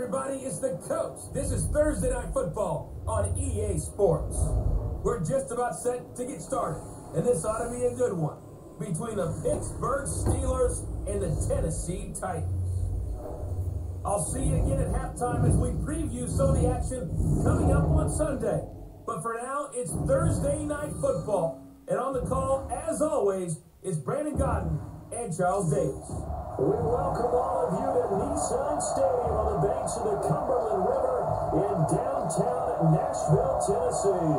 everybody, it's the coach. This is Thursday Night Football on EA Sports. We're just about set to get started, and this ought to be a good one between the Pittsburgh Steelers and the Tennessee Titans. I'll see you again at halftime as we preview some of the action coming up on Sunday. But for now, it's Thursday Night Football, and on the call, as always, is Brandon Gaudin and Charles Davis. We welcome all of you to Nissan Stadium on the banks of the Cumberland River in downtown Nashville, Tennessee.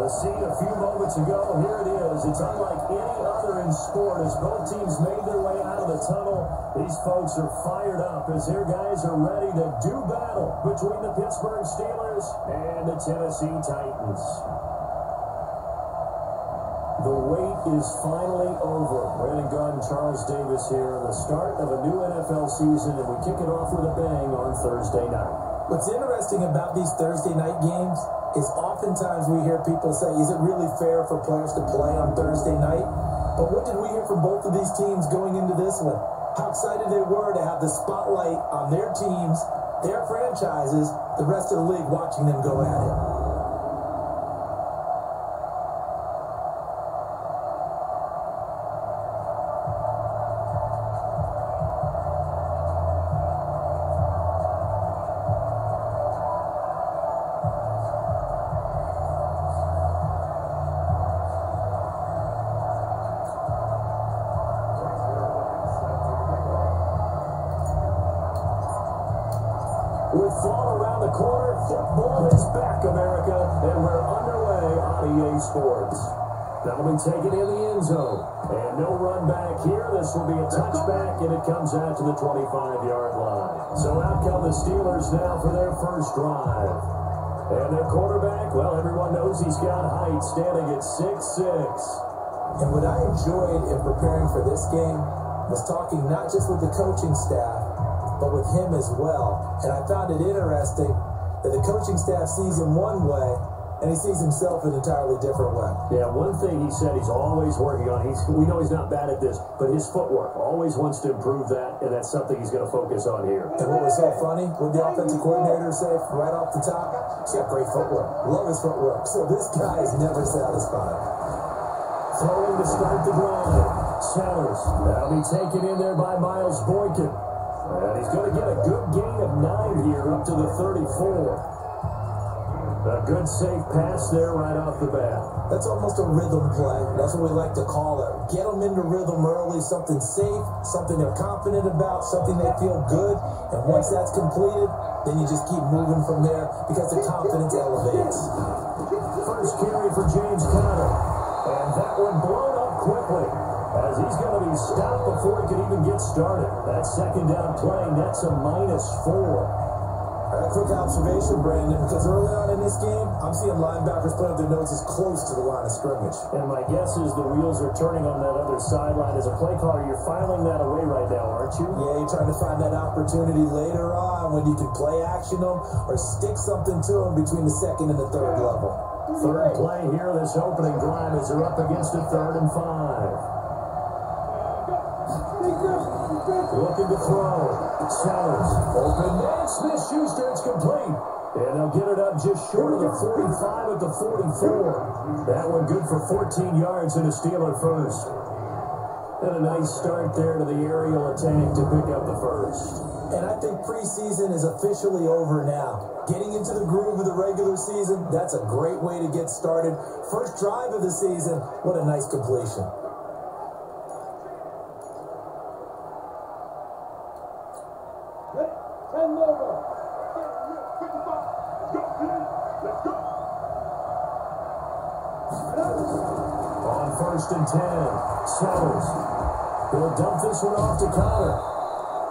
The scene a few moments ago, here it is. It's unlike any other in sport as both teams made their way out of the tunnel. These folks are fired up as their guys are ready to do battle between the Pittsburgh Steelers and the Tennessee Titans. The wait is finally over. Brandon Gaudin, Charles Davis here on the start of a new NFL season, and we kick it off with a bang on Thursday night. What's interesting about these Thursday night games is oftentimes we hear people say, is it really fair for players to play on Thursday night? But what did we hear from both of these teams going into this one? How excited they were to have the spotlight on their teams, their franchises, the rest of the league watching them go at it. With fall around the corner, football is back, America, and we're underway on EA Sports. That'll be taken in the end zone. And no run back here. This will be a touchback, and it comes out to the 25-yard line. So out come the Steelers now for their first drive. And their quarterback, well, everyone knows he's got height, standing at 6'6". And what I enjoyed in preparing for this game was talking not just with the coaching staff, but with him as well. And I found it interesting that the coaching staff sees him one way, and he sees himself an entirely different way. Yeah, one thing he said he's always working on, we know he's not bad at this, but his footwork, always wants to improve that, and that's something he's going to focus on here. And what was so funny, what the offensive coordinator said right off the top, he's got great footwork. Love his footwork. So this guy is never satisfied. Throwing to start the drive. Sellers, that'll be taken in there by Miles Boykin. And he's going to get a good gain of 9 here up to the 34. A good safe pass there right off the bat. That's almost a rhythm play. That's what we like to call it. Get them into rhythm early, something safe, something they're confident about, something they feel good. And once that's completed, then you just keep moving from there because the confidence elevates. First carry for James Conner. And that one blown up quickly, as he's going to be stopped before he can even get started. That second down play, that's a -4. A quick observation, Brandon, because early on in this game, I'm seeing linebackers put up their noses close to the line of scrimmage. And my guess is the wheels are turning on that other sideline. As a play caller, you're filing that away right now, aren't you? Yeah, you're trying to find that opportunity later on when you can play action them or stick something to them between the second and the third level. Third play here, this opening drive as they're up against a 3rd and 5. Looking to throw. Sellers. Open man. Smith-Schuster. It's complete. And they'll get it up just short of the 45 at the 44. That one good for 14 yards and a Steeler first. And a nice start there to the aerial attack to pick up the first. And I think preseason is officially over now. Getting into the groove of the regular season, that's a great way to get started. First drive of the season, what a nice completion. On 1st and 10, Sellers. He'll dump this one off to Conner.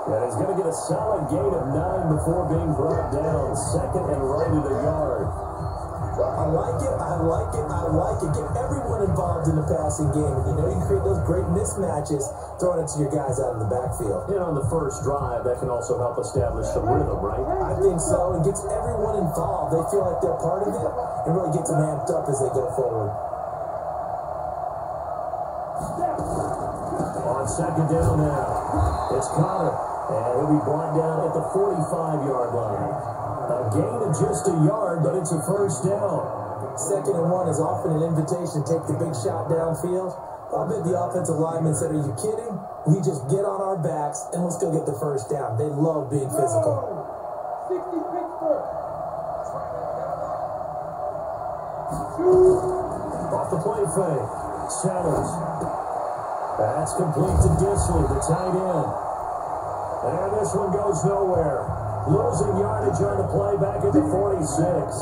And he's going to get a solid gain of 9 before being brought down. Second and right at a yard. I like it, I like it, I like it. Get everyone involved in the passing game. And you know you can create those great mismatches throwing it to your guys out of the backfield. And on the first drive, that can also help establish some rhythm, right? I think so. It gets everyone involved. They feel like they're part of it and really gets them amped up as they go forward. On second down now, it's Conner. And he'll be brought down at the 45-yard line. A gain of just a yard, but it's a first down. 2nd and 1 is often an invitation to take the big shot downfield. I bet the offensive lineman said, "Are you kidding? We just get on our backs and we'll still get the first down." They love being physical. 60 Pittsburgh. Off the play fake. Sellers. That's complete to Disley, the tight end. And this one goes nowhere. Losing yardage on the play back at the 46.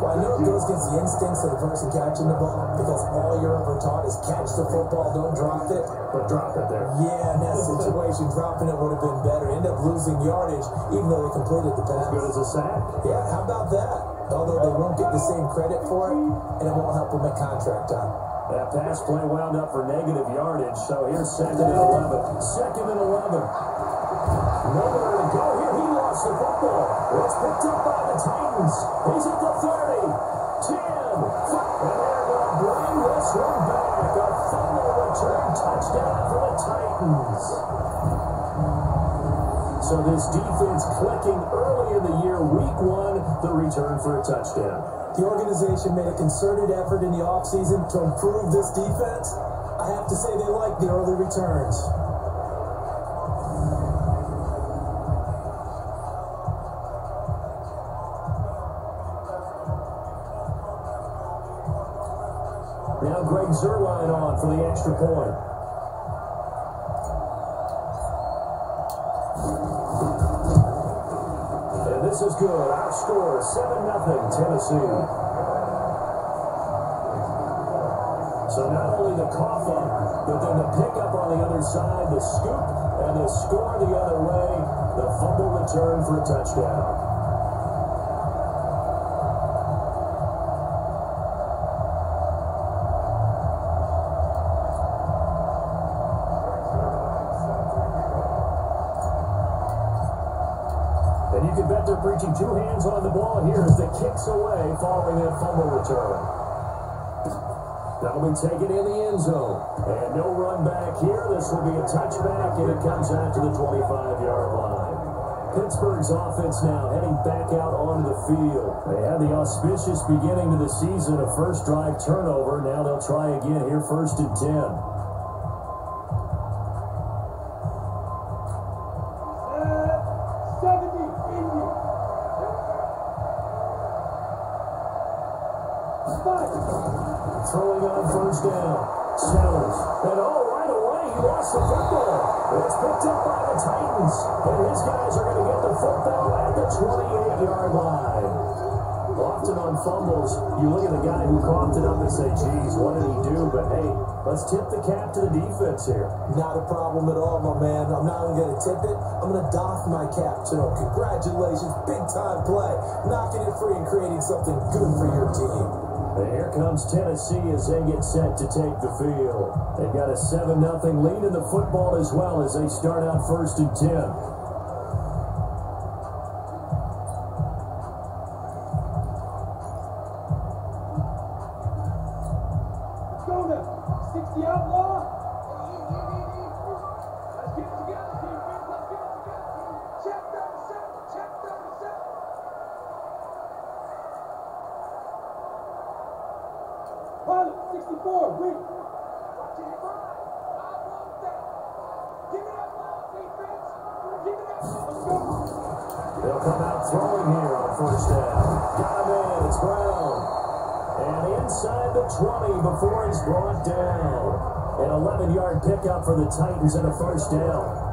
Well, I know it goes against the instincts of the person catching the ball because all you're ever taught is catch the football, don't drop it. But drop it there. Yeah, in that situation, dropping it would have been better. End up losing yardage even though they completed the pass. As good as a sack. Yeah, how about that? Although they won't get the same credit for it, and it won't help them at contract time. That pass play wound up for negative yardage, so here's 2nd and 11. 2nd and 11. Nowhere to go here. He lost the football. It's picked up by the Titans. He's at the 30, 10, 5. And they're going to bring this one back. A fumble return touchdown for the Titans. So this defense clicking early in the year, week 1, the return for a touchdown. The organization made a concerted effort in the offseason to improve this defense. I have to say they like the early returns. Now Greg Zuerlein on for the extra point. And this is good. Our score, 7-0 Tennessee. So not only the cough up, but then the pickup on the other side, the scoop, and the score the other way, the fumble return for a touchdown. And you can bet they're preaching 2 hands on the ball here as the kicks away following that fumble return. That'll be taken in the end zone. And no run back here. This will be a touchback, and it comes out to the 25-yard line. Pittsburgh's offense now heading back out onto the field. They had the auspicious beginning to the season, a first drive turnover. Now they'll try again here, 1st and 10. Throwing on 1st down. Sellers. And right away, he lost the football. It's picked up by the Titans. And his guys are going to get the football at the 28-yard line. Often on fumbles, you look at the guy who coughed it up and say, geez, what did he do? But hey, let's tip the cap to the defense here. Not a problem at all, my man. I'm not even going to tip it. I'm going to doff my cap to him. Congratulations. Big-time play. Knocking it free and creating something good for your team. And here comes Tennessee as they get set to take the field. They've got a 7-0 lead in the football as well as they start out 1st and 10. Pilot, 64, win. Watch it, I want that. Give me that ball, defense. Give me that ball. Let's go. They'll come out throwing here on 1st down. Got him in. It's Brown. And inside the 20 before he's brought down. An 11-yard pickup for the Titans and a 1st down.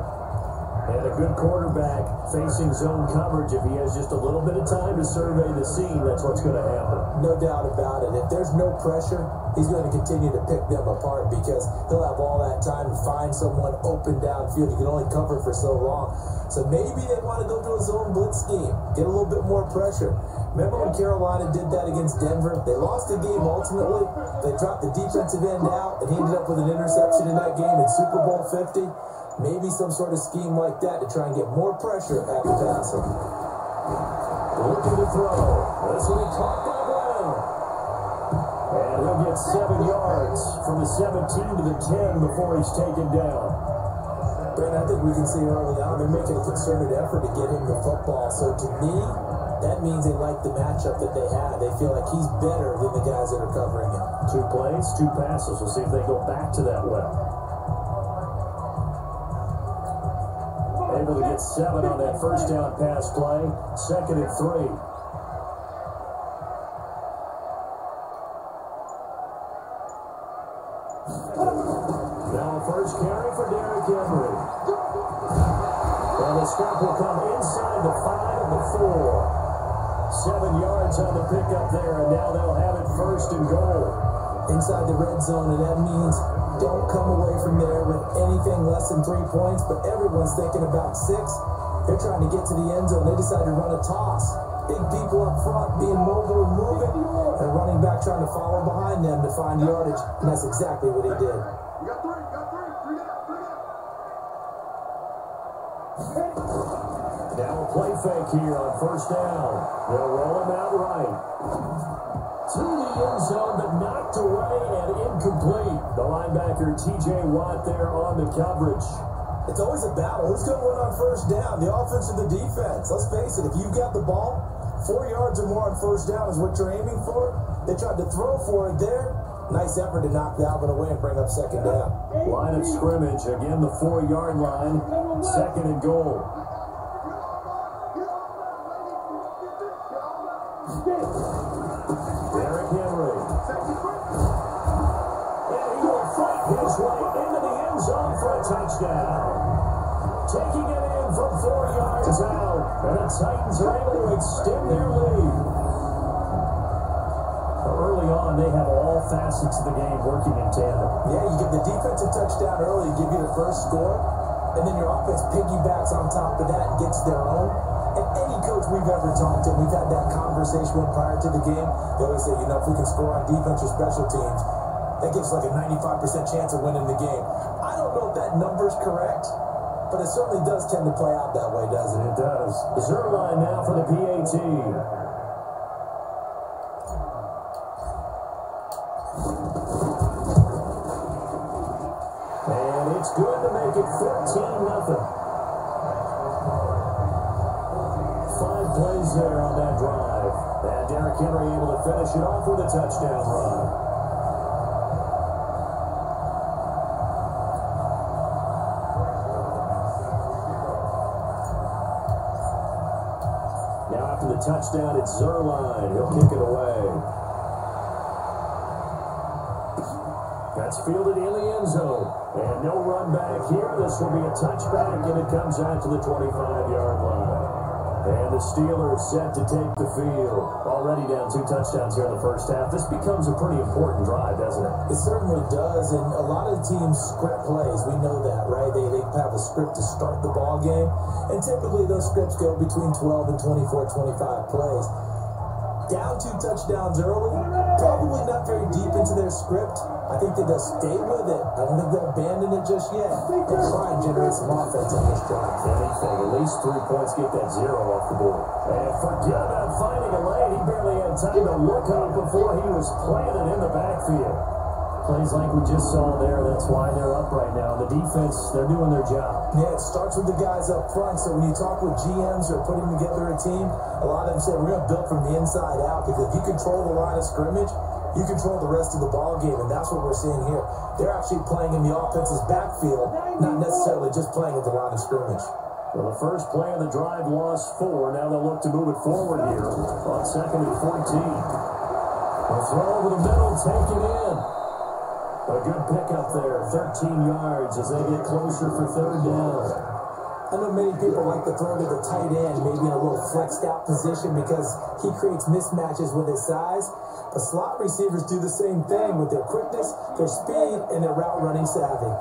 And a good quarterback facing zone coverage. If he has just a little bit of time to survey the scene, that's what's going to happen. No doubt about it. If there's no pressure, he's going to continue to pick them apart because he'll have all that time to find someone open downfield. You can only cover for so long. So maybe they want to go to a zone blitz scheme, get a little bit more pressure. Remember when Carolina did that against Denver? They lost the game ultimately. They dropped the defensive end out, and he ended up with an interception in that game in Super Bowl 50. Maybe some sort of scheme like that to try and get more pressure at the passer. Looking to throw. This will be caught by Brown. And he'll get 7 yards from the 17 to the 10 before he's taken down. Brent, I think we can see early on they're making a concerted effort to get him the football. So to me, that means they like the matchup that they have. They feel like he's better than the guys that are covering him. 2 plays, 2 passes. We'll see if they go back to that well. Able to get 7 on that first down pass play. 2nd and 3. Now first carry for Derrick Henry. And the stop will come inside the 5 of the 4. 7 yards on the pickup there, and now they'll have it 1st and goal. Inside the red zone, and that means don't come away from there with anything less than 3 points, but everyone's thinking about 6. They're trying to get to the end zone. They decided to run a toss. Big people up front being mobile and moving, and running back trying to follow behind them to find yardage, and that's exactly what he did. You got 3, you got 3. 3 down, 3 down. Now a play fake here on 1st down. They'll roll him out right. To the end zone, but knocked away and incomplete. The linebacker, T.J. Watt, there on the coverage. It's always a battle. Who's going to win on 1st down? The offense or the defense? Let's face it, if you've got the ball, 4 yards or more on 1st down is what you're aiming for. They tried to throw for it there. Nice effort to knock Dalvin away and bring up 2nd down. Line of scrimmage, again the 4-yard line. 2nd and goal. Derrick Henry. And he will fight his way into the end zone for a touchdown. Taking it in from 4 yards out. And the Titans are able to extend their lead. Early on, they have all facets of the game working in tandem. Yeah, you get the defensive touchdown early, give you the first score, and then your offense piggybacks on top of that and gets their own. And any coach we've ever talked to, we've had that conversation with prior to the game, they always say, if we can score on defense or special teams, that gives like a 95% chance of winning the game. I don't know if that number's correct, but it certainly does tend to play out that way, doesn't it? It does. Zerline now for the PAT. And it's good to make it 14-0. 5 plays there on that drive. And Derrick Henry able to finish it off with a touchdown run. Now after the touchdown, it's Zerline. He'll kick it away. That's fielded in the end zone. And no run back here. This will be a touchback, and it comes out to the 25-yard line. And the Steelers set to take the field. Already down 2 touchdowns here in the first half. This becomes a pretty important drive, doesn't it? It certainly does, and a lot of the teams script plays. We know that, right? They have a script to start the ball game, and typically those scripts go between 12 and 24, 25 plays. Down 2 touchdowns early, probably not very deep into their script. I think they'll stay with it. I don't think they'll abandon it just yet. They'll try and generate some offense on this drive. Anything, at least 3 points, get that 0 off the board. And forget about finding a lane. He barely had time to look up before he was planted in the backfield. Plays like we just saw there, that's why they're up right now. The defense, they're doing their job. Yeah, it starts with the guys up front. So when you talk with GMs who are putting together a team, a lot of them say we're going to build from the inside out, because if you control the line of scrimmage, you control the rest of the ball game, and that's what we're seeing here. They're actually playing in the offense's backfield, not necessarily just playing at the line of scrimmage. Well, the first play of the drive lost 4. Now they'll look to move it forward here on 2nd and 14. A throw over the middle, take it in. A good pickup there, 13 yards as they get closer for 3rd down. I know many people like to throw to the tight end, maybe in a little flexed out position, because he creates mismatches with his size. But slot receivers do the same thing with their quickness, their speed, and their route running savvy.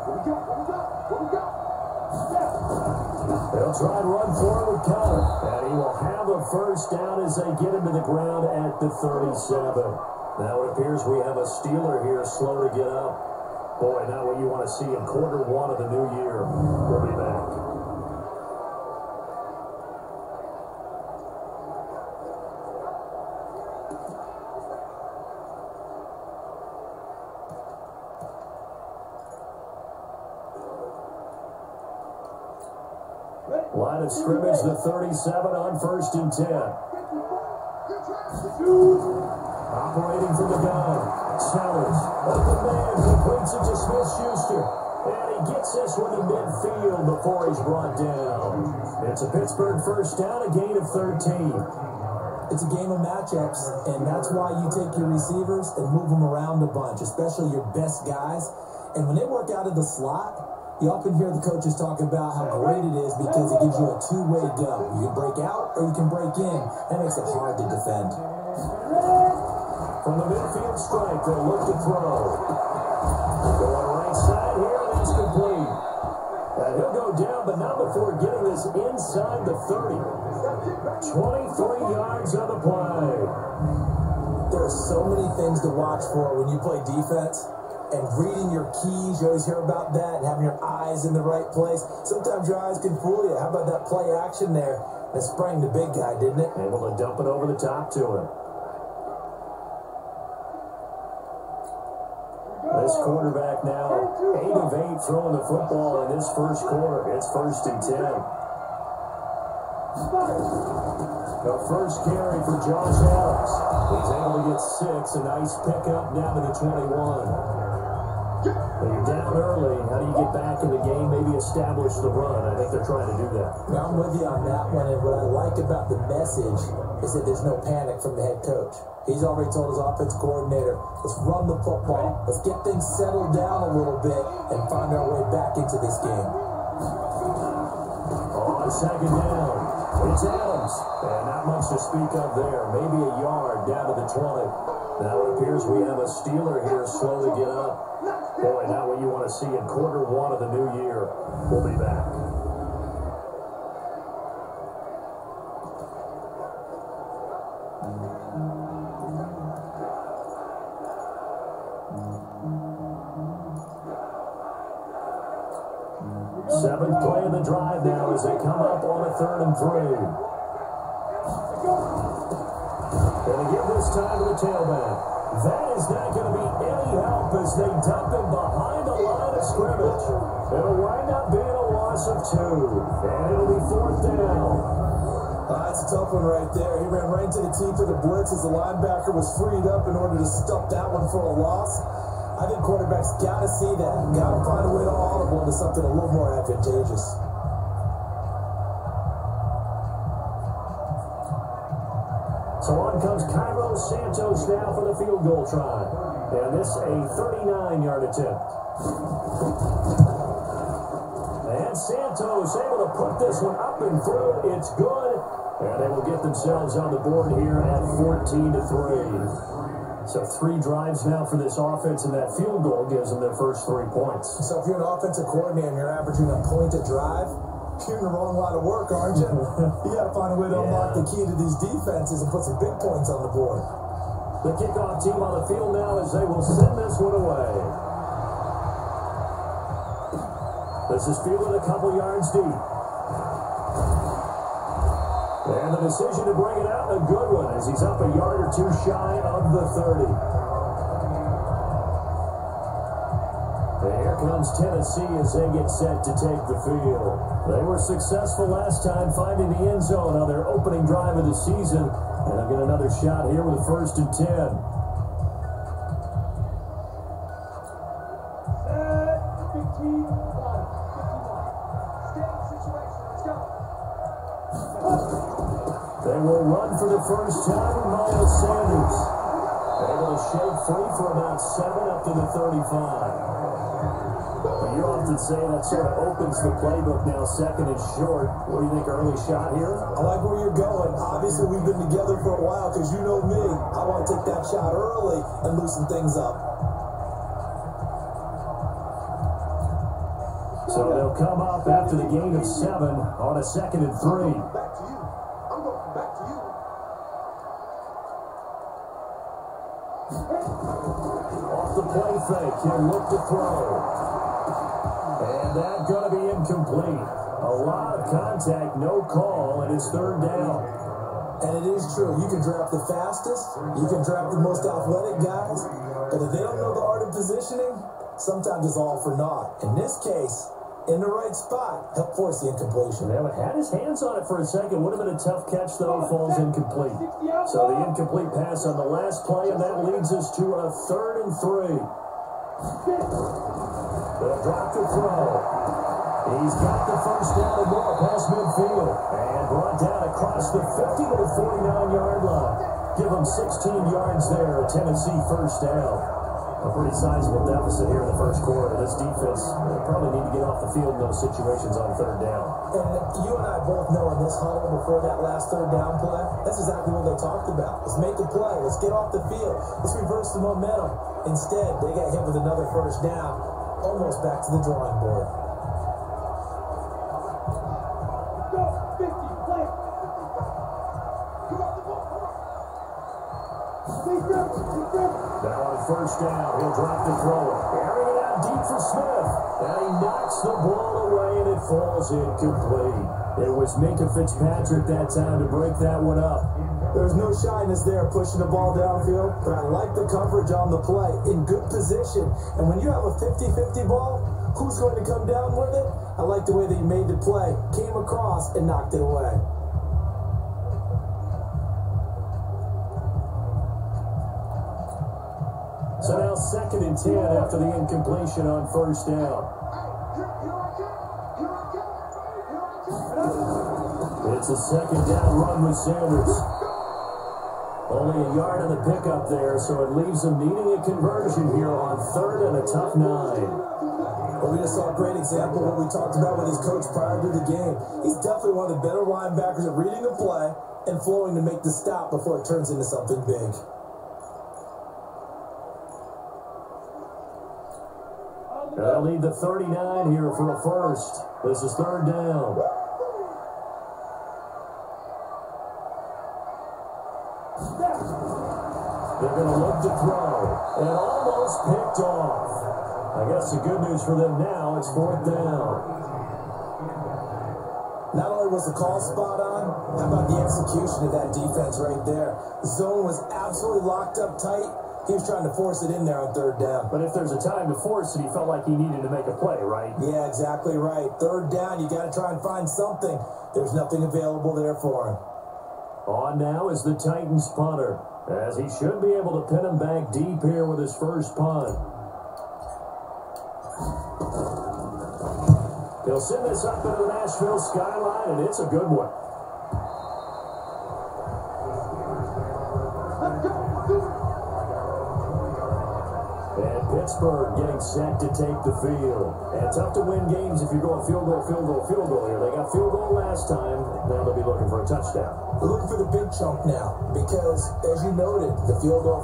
They'll try to run forward with Conner, and he will have a 1st down as they get him to the ground at the 37. Now it appears we have a Steeler here slow to get up. Boy, not what you want to see in quarter 1 of the new year. We'll be back. Line of scrimmage, the 37 on 1st and 10. Operating from the gun. Sellers. Open man completes it to Smith-Schuster. And he gets this one to midfield before he's brought down. It's a Pittsburgh first down, a gain of 13. It's a game of matchups, and that's why you take your receivers and move them around a bunch, especially your best guys. And when they work out of the slot, you often hear the coaches talk about how great it is because it gives you a two-way go. You can break out or you can break in. That makes it hard to defend. From the midfield strike, they'll look to throw. Going right side here, and it's complete. And he'll go down, but not before getting this inside the 30. 23 yards on the play. There are so many things to watch for when you play defense. And reading your keys, you always hear about that, and having your eyes in the right place. Sometimes your eyes can fool you. How about that play action there? That sprang the big guy, didn't it? Able to dump it over the top to him. This quarterback now 8 of 8 throwing the football in this first quarter. It's 1st and 10. The first carry for Josh Adams. He's able to get 6. A nice pickup down to the 21. When you're down early, how do you get back in the game, maybe establish the run? I think they're trying to do that. Now, I'm with you on that one, and what I like about the message is that there's no panic from the head coach. He's already told his offensive coordinator, let's run the football, let's get things settled down a little bit, and find our way back into this game. On 2nd down, it's Adams, and not much to speak of there. Maybe a yard down to the 20. Now it appears we have a Steeler here slow to get up. Boy, not what you want to see in quarter 1 of the new year. We'll be back. Seventh play of the drive now as they come up on a 3rd and 3. Going to give this time to the tailback. That is not going to be any help as they dump him behind the line of scrimmage. It'll wind up being a loss of 2. And it'll be 4th down. That's a tough one right there. He ran right into the teeth of the blitz as the linebacker was freed up in order to stop that one for a loss. I think quarterbacks got to see that. Got to find a way to audible into something a little more advantageous. So on comes Cairo Santos now for the field goal try. And this a 39-yard attempt. And Santos able to put this one up and through. It's good. And they will get themselves on the board here at 14-3. So 3 drives now for this offense, and that field goal gives them their first 3 points. So if you're an offensive coordinator and you're averaging a point a drive, you're in the wrong line of work, aren't you? You got to find a way to unlock the key to these defenses and put some big points on the board. The kickoff team on the field now as they will send this one away. This is fielded a couple yards deep. And the decision to bring it out, a good one, as he's up a yard or 2 shy of the 30. Here comes Tennessee as they get set to take the field. They were successful last time finding the end zone on their opening drive of the season. And they'll get another shot here with 1st and 10. They will run for the first time. Miles Sanders able to shake free for about 7 up to the 35. You often say that sort of opens the playbook now, 2nd and short. What do you think, early shot here? I like where you're going. Obviously, we've been together for a while because you know me. I want to take that shot early and loosen things up. So they'll come up after the gain of 7 on a 2nd and 3. Back to you. I'm going back to you. Off the play fake, he'll look to throw. And that's going to be incomplete. A lot of contact, no call, and it's 3rd down. And it is true. You can draft the fastest. You can draft the most athletic guys. But if they don't know the art of positioning, sometimes it's all for naught. In this case, in the right spot, helped force the incompletion. Yeah, but had his hands on it for a second. Would have been a tough catch, though. Falls incomplete. So the incomplete pass on the last play, and that leads us to a 3rd and 3. They'll drop the throw. He's got the first down and more past midfield. And brought down across the 50 to the 49-yard line. Give him 16 yards there. Tennessee first down. A pretty sizable deficit here in the first quarter. This defense probably need to get off the field in those situations on 3rd down. And you and I both know in this huddle before that last 3rd down play, that's exactly what they talked about. Let's make a play. Let's get off the field. Let's reverse the momentum. Instead, they got hit with another first down, almost back to the drawing board. Now on 1st down, he'll drop the throw. Carrying it out deep for Smith. And he knocks the ball away, and it falls incomplete. It was Minkah Fitzpatrick that time to break that one up. There's no shyness there pushing the ball downfield, but I like the coverage on the play. In good position. And when you have a 50-50 ball, who's going to come down with it? I like the way that he made the play. Came across and knocked it away. So now 2nd and 10 after the incompletion on 1st down. It's a 2nd down run with Sanders. Only a yard on the pickup there, so it leaves them needing a conversion here on 3rd and a tough 9. Well, we just saw a great example of what we talked about with his coach prior to the game. He's definitely one of the better linebackers at reading a play and flowing to make the stop before it turns into something big. They'll need the 39 here for a first. This is 3rd down. They're going to look to throw. And almost picked off. I guess the good news for them now, it's 4th down. Not only was the call spot on, how about the execution of that defense right there? The zone was absolutely locked up tight. He was trying to force it in there on 3rd down. But if there's a time to force it, he felt like he needed to make a play, right? Yeah, exactly right. 3rd down, you got to try and find something. There's nothing available there for him. On now is the Titans punter, as he should be able to pin him back deep here with his first punt. He'll send this up into the Nashville skyline, and it's a good one. And Pittsburgh getting set to take the field. And tough to win games if you're going field goal here. They got field goal last time. Now they'll be looking for a touchdown. We're looking for the big chunk now because, as you noted, the field goal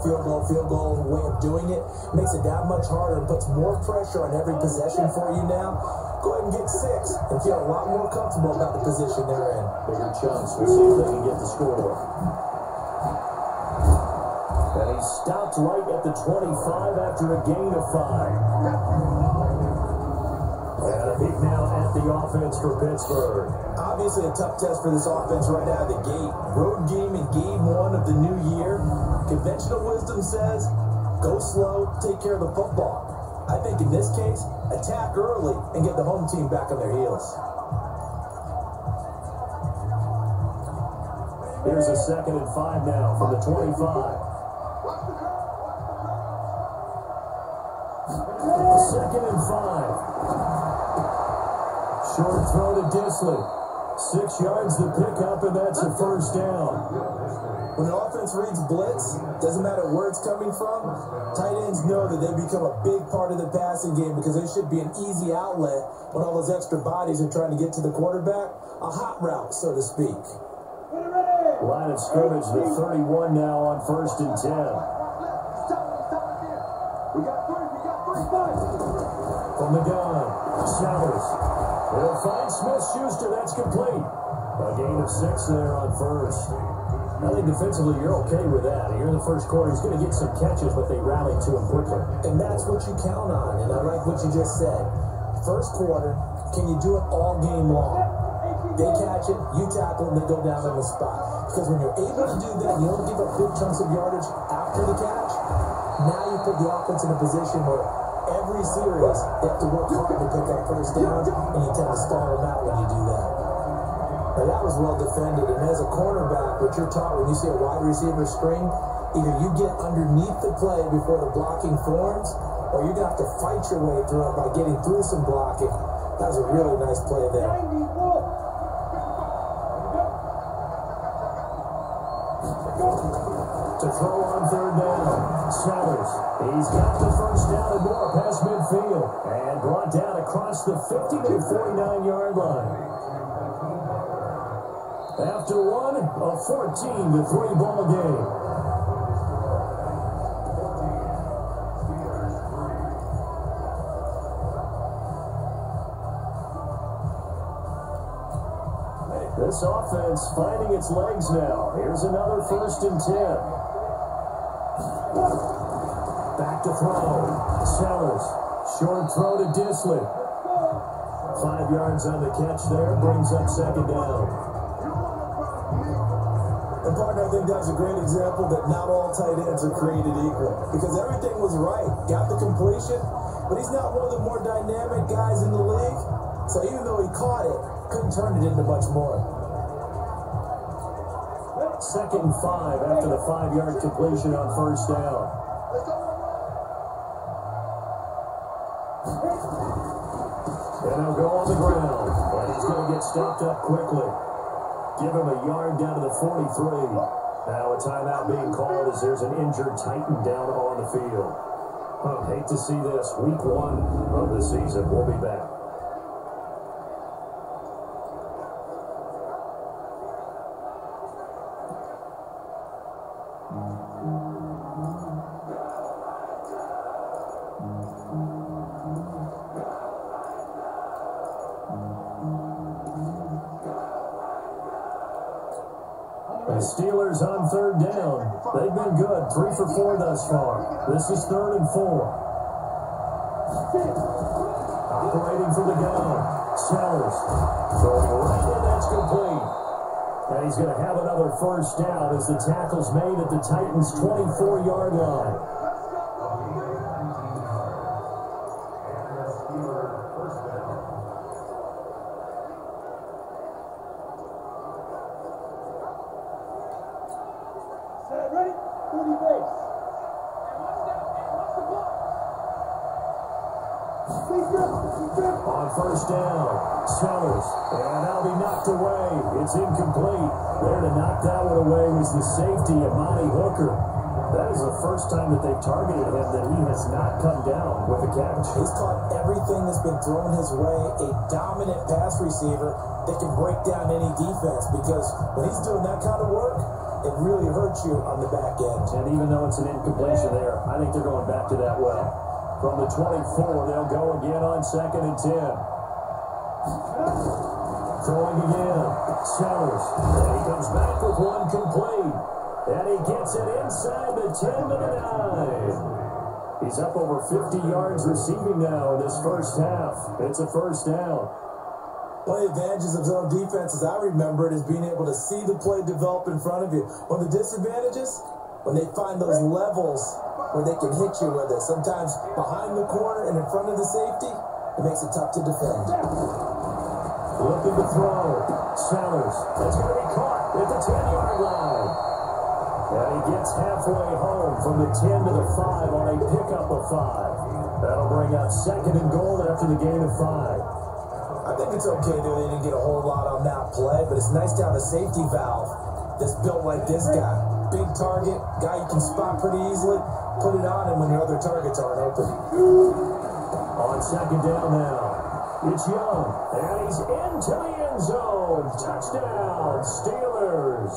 way of doing it makes it that much harder and puts more pressure on every possession for you now. Go ahead and get 6 and feel a lot more comfortable about the position they're in. Bigger chunks. We'll see if they can get the score. And he stopped right at the 25 after a gain of 5. And a peek now at the offense for Pittsburgh. Obviously a tough test for this offense right out of the gate. Road game in game 1 of the new year. Conventional wisdom says, go slow, take care of the football. I think in this case, attack early and get the home team back on their heels. Here's a 2nd and 5 now from the 25. 2nd and 5. Short throw to Disley. 6 yards to pick up, and that's a first down. When the offense reads blitz, doesn't matter where it's coming from, tight ends know that they become a big part of the passing game because they should be an easy outlet when all those extra bodies are trying to get to the quarterback. A hot route, so to speak. Line of scrimmage, the 31 now on 1st and 10. From the gun, Sellers. They'll find Smith-Schuster. That's complete. A gain of 6 there on 1st. I think defensively you're okay with that. Here in the first quarter, he's going to get some catches, but they rallied to him quickly. And that's what you count on, and I like what you just said. First quarter, can you do it all game long? They catch it, you tackle, and they go down on the spot. Because when you're able to do that, you don't give up big chunks of yardage after the catch. Now you put the offense in a position where Every series, they have to work hard to pick up first down, and you tend to stall them out when you do that. Now, that was well defended, and as a cornerback, what you're taught when you see a wide receiver screen, either you get underneath the play before the blocking forms, or you're going to have to fight your way through it by getting through some blocking. That was a really nice play there. To throw on third down, Sellers. He's got the first down and more past midfield. And brought down across the 50 to 49-yard line. After one, a 14-3 ball game. This offense finding its legs now. Here's another 1st and 10. Back to throw. Sellers. Short throw to Dissly. 5 yards on the catch there. Brings up 2nd down. And partner, I think that's a great example that not all tight ends are created equal. Because everything was right. Got the completion. But he's not one of the more dynamic guys in the league. So even though he caught it, couldn't turn it into much more. 2nd and 5 after the 5-yard completion on 1st down. And he'll go on the ground. And he's going to get stopped up quickly. Give him a yard down to the 43. Now a timeout being called as there's an injured Titan down on the field. Hate to see this. Week 1 of the season. We'll be back. The Steelers on 3rd down. They've been good. 3 for 4 thus far. This is 3rd and 4. Operating from the gun. Sellers. Throwing right in. That's complete. And he's going to have another 1st down as the tackle's made at the Titans' 24-yard line. Ready? 40 base. On 1st down, Sellers. And that'll be knocked away. It's incomplete. There to knock that one away was the safety, Amani Hooker. That is the first time that they've targeted him that he has not come down with a catch. He's caught everything that's been thrown his way. A dominant pass receiver that can break down any defense, because when he's doing that kind of work, it really hurts you on the back end. And even though it's an incompletion there, I think they're going back to that well. From the 24, they'll go again on 2nd and 10. Throwing again. Sellers. And he comes back with one complete. And he gets it inside the 10 to the 9. He's up over 50 yards receiving now in this first half. It's a 1st down. One of the advantages of zone defense, as I remember it, is being able to see the play develop in front of you. One of the disadvantages, when they find those levels where they can hit you with it, sometimes behind the corner and in front of the safety, it makes it tough to defend. Looking to throw. Sellers. That's going to be caught at the 10-yard line. And he gets halfway home from the 10 to the 5 on a pickup of 5. That'll bring up 2nd and goal after the gain of 5. I think it's okay that they didn't get a whole lot on that play, but it's nice to have a safety valve that's built like this guy. Big target, guy you can spot pretty easily. Put it on him when your other targets aren't open. On 2nd down now. It's Young, and he's into the end zone. Touchdown, Steelers.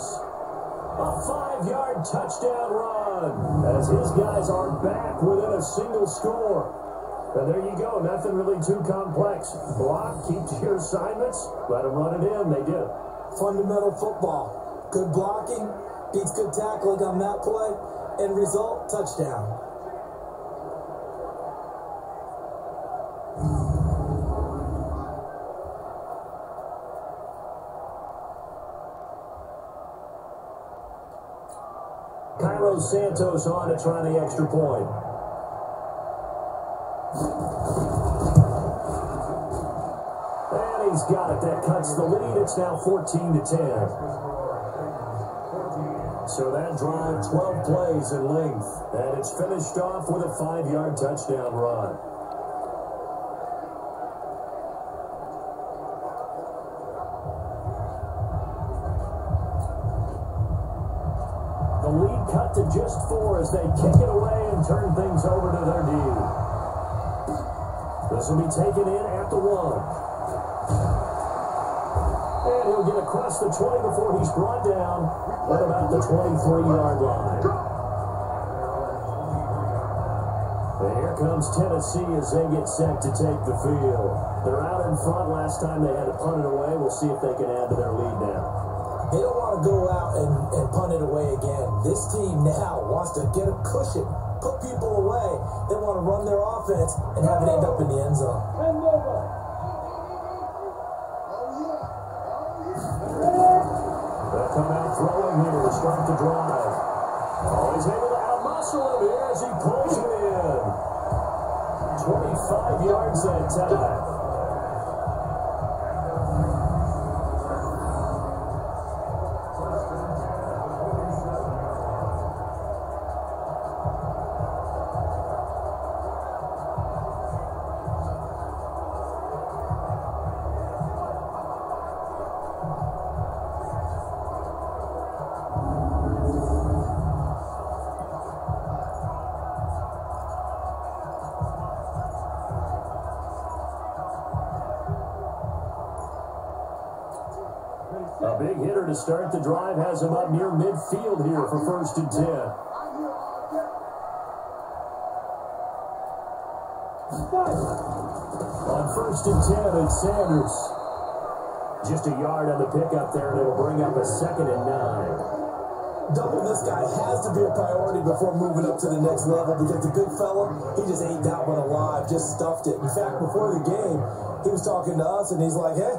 A 5-yard touchdown run as his guys are back within a single score. And there you go. Nothing really too complex. Block, keep to your assignments, let them run it in. They did. Fundamental football. Good blocking, beats good tackling on that play. End result, touchdown. Cairo Santos on to try the extra point. And he's got it. That cuts the lead. It's now 14-10. So that drive, 12 plays in length. And it's finished off with a 5-yard touchdown run. The lead cut to just 4 as they kick it away and turn things over to their D. This will be taken in at the 1. And he'll get across the 20 before he's brought down at about the 23-yard line. And here comes Tennessee as they get set to take the field. They're out in front. Last time they had to punt it away. We'll see if they can add to their lead now. They don't want to go out and punt it away again. This team now wants to get a cushion, put people away. They want to run their offense and have it end up in the end zone. They'll come out throwing here to start the drive. Oh, he's able to outmuscle him here as he pulls it in. 25 yards that time. A big hitter to start the drive has him up near midfield here for 1st and 10. On 1st and 10, it's Sanders. Just a yard on the pickup there, and it'll bring up a 2nd and 9. Double this guy has to be a priority before moving up to the next level because the big fella, he just ate that one alive, just stuffed it. In fact, before the game, he was talking to us, and he's like, hey,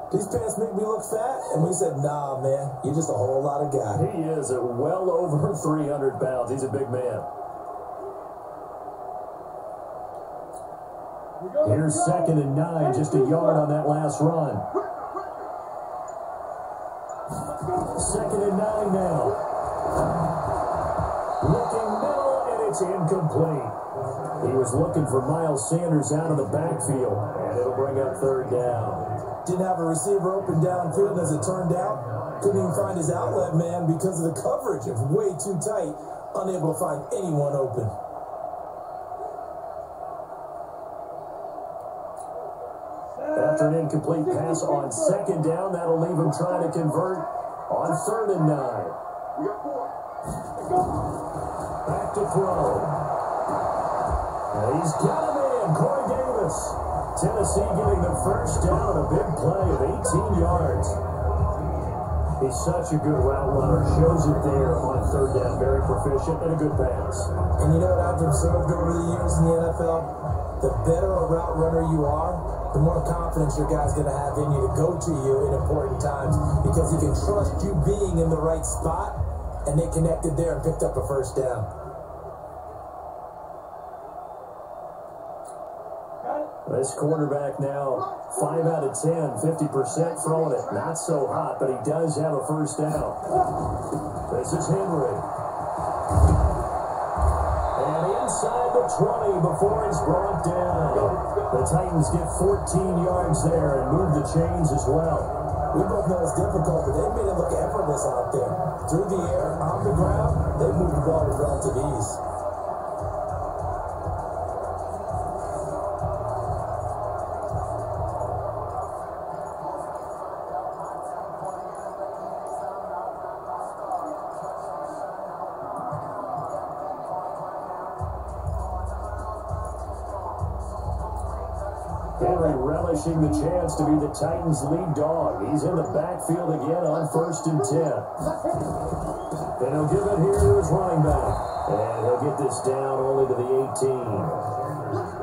these pants make me look fat? And we said, nah, man, you're just a whole lot of guy. He is at well over 300 pounds. He's a big man. Here's 2nd and 9, just a yard on that last run. 2nd and 9 now. Looking middle, and it's incomplete. He was looking for Miles Sanders out of the backfield, and it'll bring up 3rd down. Didn't have a receiver open downfield, as it turned out. Couldn't even find his outlet man because of the coverage. It was way too tight. Unable to find anyone open. After an incomplete pass on 2nd down, that'll leave him trying to convert on 3rd and 9. Back to throw. And he's got him in, Corey Davis. Tennessee getting the 1st down, a big play of 18 yards. He's such a good route runner. Shows it there on 3rd down. Very proficient and a good pass. And you know what I've observed over the years in the NFL? The better a route runner you are, the more confidence your guy's going to have in you to go to you in important times because he can trust you being in the right spot, and they connected there and picked up a 1st down. This quarterback now 5 out of 10, 50% throwing it. Not so hot, but he does have a 1st down. This is Henry. And inside the 20 before he's brought down. The Titans get 14 yards there and move the chains as well. We both know it's difficult, but they made it look effortless out there. Through the air, on the ground, they moved the ball with relative ease. Henry relishing the chance to be the Titans' lead dog. He's in the backfield again on 1st and 10. And he'll give it here to his running back. And he'll get this down only to the 18.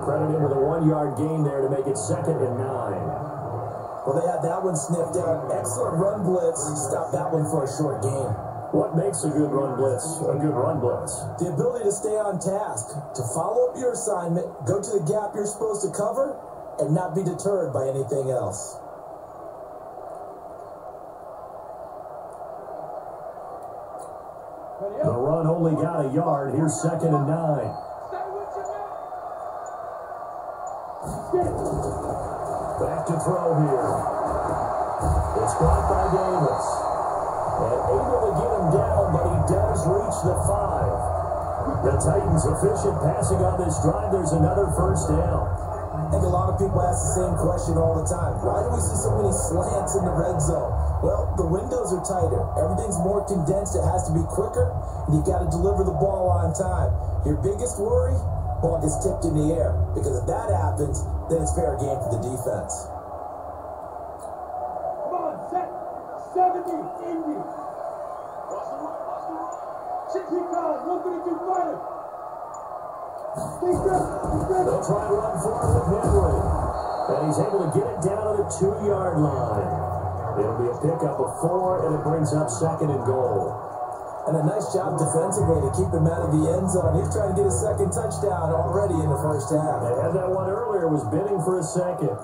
Credit him with a 1-yard gain there to make it 2nd and 9. Well, they had that one sniffed out. Excellent run blitz. Stop that one for a short gain. What makes a good run blitz a good run blitz? The ability to stay on task, to follow up your assignment, go to the gap you're supposed to cover, and not be deterred by anything else. The run only got a yard. Here's 2nd and 9. Back to throw here. It's caught by Davis. And able to get him down, but he does reach the 5. The Titans efficient passing on this drive. There's another first down. I think a lot of people ask the same question all the time. Why do we see so many slants in the red zone? Well, the windows are tighter. Everything's more condensed. It has to be quicker, and you've got to deliver the ball on time. Your biggest worry? Ball gets tipped in the air. Because if that happens, then it's fair game for the defense. Come on, set. 70, Indy. Check your call. 132 fighter. They'll try to run forward with Henry. And he's able to get it down to the 2-yard line. It'll be a pickup of 4, and it brings up 2nd and goal. And a nice job defensively to keep him out of the end zone. He's trying to get a second touchdown already in the first half. They had that one earlier, was bidding for a second.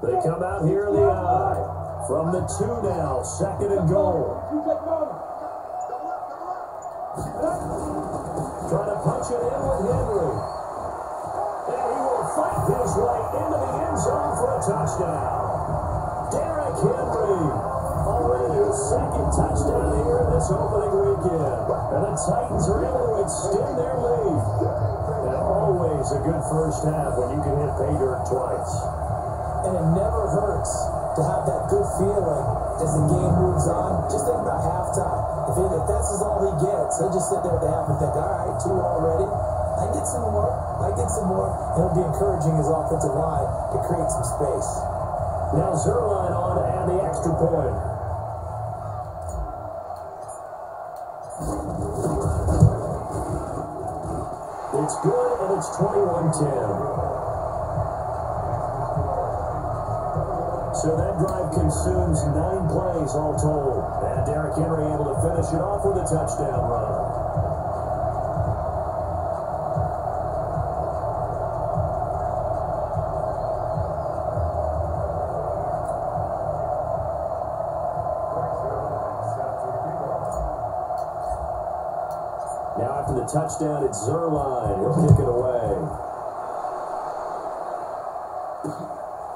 They come out here in the eye. From the 2 now, 2nd and goal. Trying to punch it in with Henry. And he will fight his way into the end zone for a touchdown. Derrick Henry. Already his 2nd touchdown here in this opening weekend. And the Titans are able to extend their lead. And always a good first half when you can hit pay dirt twice. And it never hurts to have that good feeling as the game moves on. Just think about halftime. If that's all he gets, he'll just sit there at the half and think, all right, 2 already. I get some more. And it'll be encouraging his offensive line to create some space. Now Zuerlein on to add the extra point. It's good, and it's 21-10. So that drive consumes 9 plays all told. And Derrick Henry able to finish it off with a touchdown run. Now after the touchdown, it's Zuerlein. He'll kick it away.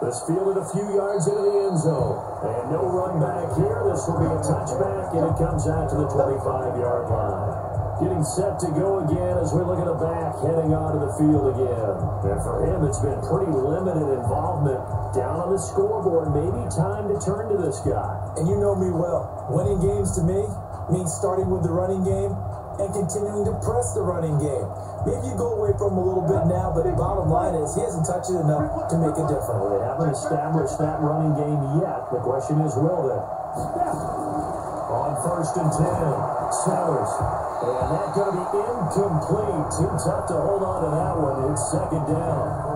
This fielded a few yards into the end zone. And no run back here. This will be a touchback, and it comes out to the 25-yard line. Getting set to go again as we look at the back, heading onto the field again. And for him, it's been pretty limited involvement down on the scoreboard. Maybe time to turn to this guy. And you know me well. Winning games to me means starting with the running game and continuing to press the running game. Maybe you go away from him a little bit now, but the bottom line is he hasn't touched it enough to make a difference. Well, they haven't established that running game yet. The question is, will they? On 1st and 10, Sellers. And that's going to be incomplete. Too tough to hold on to that one. It's 2nd down.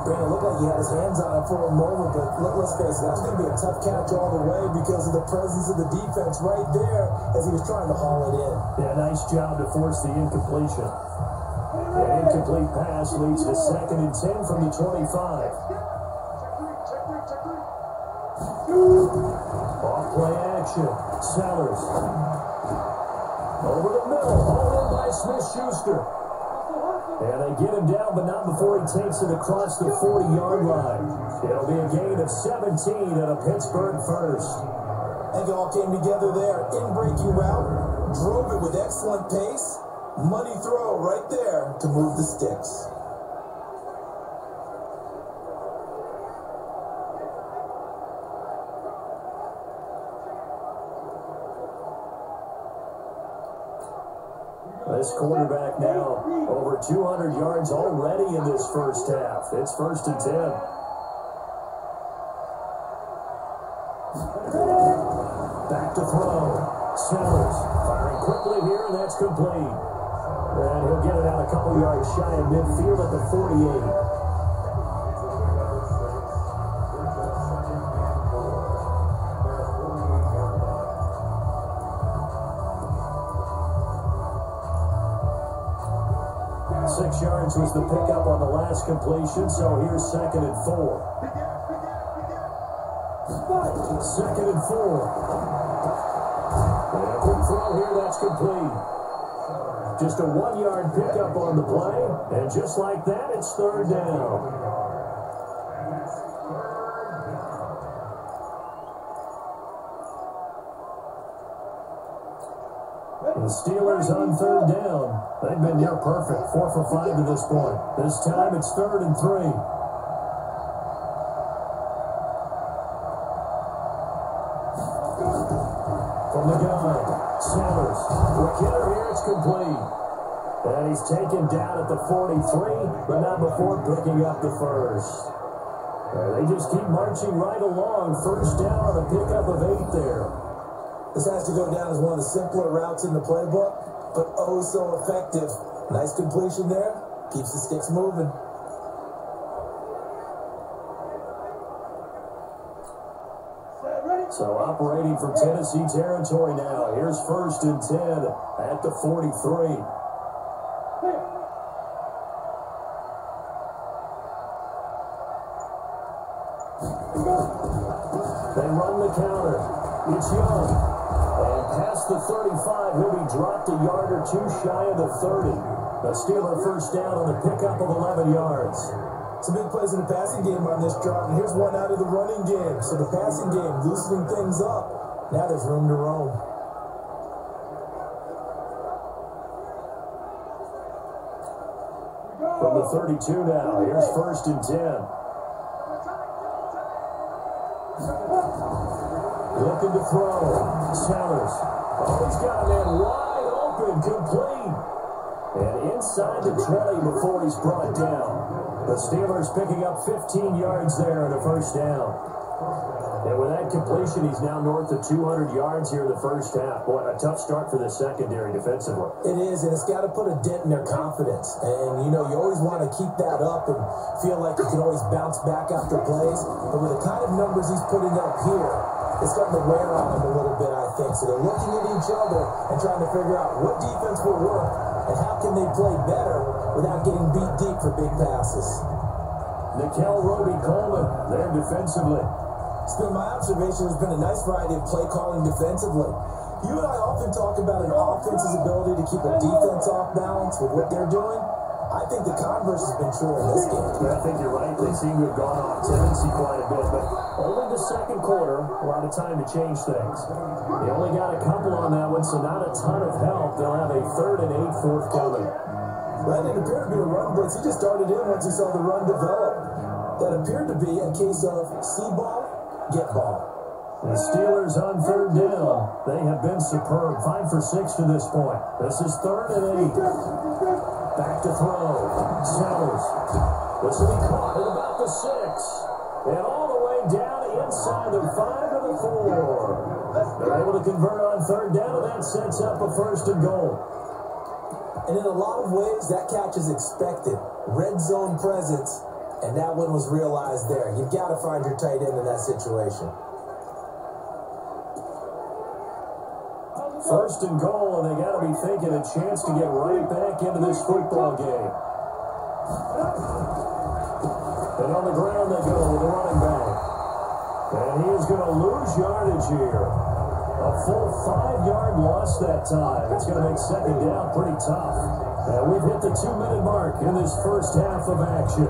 Brandon looked like he had his hands on it for a moment, but let's face it, that's going to be a tough catch all the way because of the presence of the defense right there as he was trying to haul it in. Yeah, nice job to force the incompletion. An incomplete pass leads to 2nd and 10 from the 25. Off play action. Sellers. Over the middle. Hauled in by Smith-Schuster. And they get him down, but not before he takes it across the 40-yard line. It'll be a gain of 17 and a Pittsburgh first. I think it all came together there. In-breaking route. Drove it with excellent pace. Money throw right there to move the sticks. This quarterback now over 200 yards already in this first half. It's 1st and 10. Back to throw. Sellers firing quickly here, and that's complete. And he'll get it out a couple yards shy of midfield at the 48. Six yards was the pickup on the last completion, so here's 2nd and 4. 2nd and 4. And a quick throw here, that's complete. Just a 1-yard pickup on the play, and just like that, it's 3rd down. The Steelers on 3rd down. They've been near perfect, 4 for 5 to this point. This time it's 3rd and 3. From the gun, Sanders. McKinnon here, it's complete. And he's taken down at the 43, but not before picking up the first. They just keep marching right along. 1st down on a pickup of 8 there. This has to go down as one of the simpler routes in the playbook, but oh so effective. Nice completion there. Keeps the sticks moving. So operating from Tennessee territory now. Here's 1st and 10 at the 43. They run the counter. It's Young. And past the 35, he'll be dropped a yard or 2 shy of the 30. The Steeler 1st down on the pickup of 11 yards. Some big plays in the passing game on this drive, and here's one out of the running game. So the passing game loosening things up. Now there's room to roam. From the 32 now, here's 1st and 10. Looking to throw. Sellers. Oh, he's got a man wide open, complete. And inside the 20 before he's brought down. The Steelers picking up 15 yards there in a 1st down. And with that completion, he's now north of 200 yards here in the 1st half. Boy, a tough start for the secondary defensively. It is, and it's got to put a dent in their confidence. And, you know, you always want to keep that up and feel like you can always bounce back after plays. But with the kind of numbers he's putting up here, it's starting to wear on them a little bit, I think. So they're looking at each other and trying to figure out what defense will work and how can they play better without getting beat deep for big passes. Nikel Roby-Coleman there defensively. It's been my observation. There's been a nice variety of play calling defensively. You and I often talk about an offense's ability to keep a defense off balance with what they're doing. I think the converse has been true in this game. I think you're right. They seem to have gone off tendency quite a bit, but only the 2nd quarter, a lot of time to change things. They only got a couple on that one, so not a ton of help. They'll have a 3rd and 8 forthcoming. That didn't appear to be a run blitz. He just started in once he saw the run develop. That appeared to be a case of see ball, get ball. The Steelers on 3rd down. They have been superb. 5 for 6 to this point. This is 3rd and 8. Back to throw. Sellers. This will be caught at about the 6. And all the way down inside the 5 to the 4. They're able to convert on 3rd down, and that sets up a 1st and goal. And in a lot of ways, that catch is expected. Red zone presence, and that one was realized there. You've got to find your tight end in that situation. 1st and goal, and they got to be thinking a chance to get right back into this football game. And on the ground they go with the running back. And he is going to lose yardage here. A full 5-yard loss that time. It's going to make 2nd down pretty tough. And we've hit the 2-minute mark in this 1st half of action.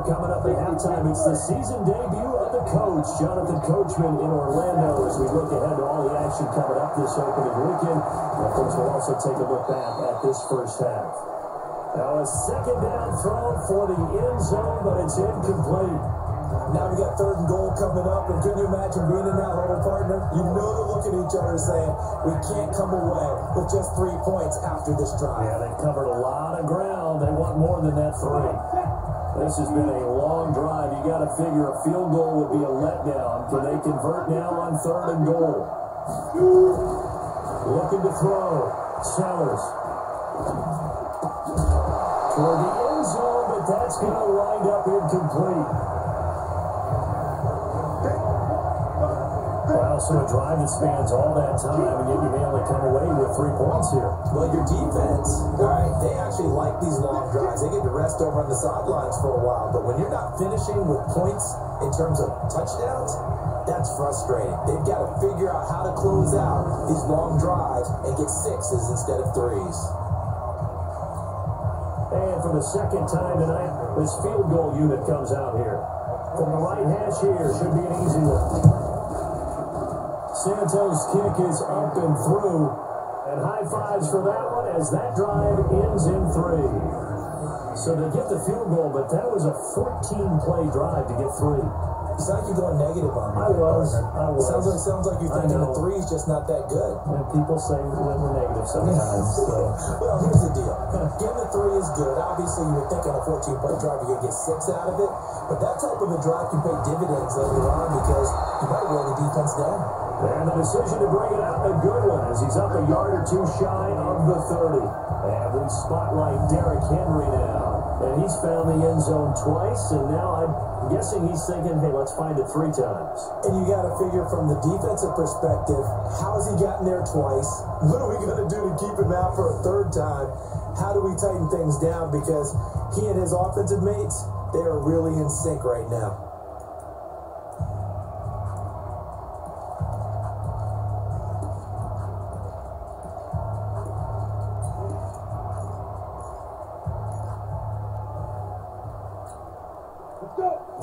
Coming up at halftime, it's the season debut of the coach, Jonathan Coachman in Orlando, as we look ahead to all the action coming up this opening weekend. And of course, we'll also take a look back at this 1st half. Now a 2nd down throw for the end zone, but it's incomplete. Now we got 3rd and goal coming up, and can you imagine being in that huddle, partner? You know to look at each other saying, we can't come away with just 3 points after this drive. Yeah, they've covered a lot of ground. They want more than that 3. This has been a long drive. You got to figure a field goal would be a letdown. Can they convert now on 3rd and goal? Looking to throw. Sellers. Toward the end zone, but that's going to wind up incomplete. Well, so a drive that spans all that time, and yet you may only come away with 3 points here. Well, your defense, all right, they actually like these long drives. They get to rest over on the sidelines for a while, but when you're not finishing with points in terms of touchdowns, that's frustrating. They've got to figure out how to close out these long drives and get 6s instead of 3s. And for the second time tonight, this field goal unit comes out here. From the right hash here, should be an easy one. Santos' kick is up and through, and high fives for that one as that drive ends in 3. So they get the field goal, but that was a 14-play drive to get 3. It's like you're going negative on me. I was. Sounds like you're thinking the 3's just not that good. And people say we're negative sometimes. So. Well, here's the deal. Getting the 3 is good. Obviously, you would think on a 14-play drive you're going to get 6 out of it, but that type of a drive can pay dividends later on because you might wear the defense down. And the decision to bring it out, a good one, as he's up a yard or 2 shy of the 30. And we spotlight Derrick Henry now. And he's found the end zone twice, and now I'm guessing he's thinking, hey, let's find it 3 times. And you got to figure from the defensive perspective, how has he gotten there twice? What are we going to do to keep him out for a 3rd time? How do we tighten things down? Because he and his offensive mates, they are really in sync right now.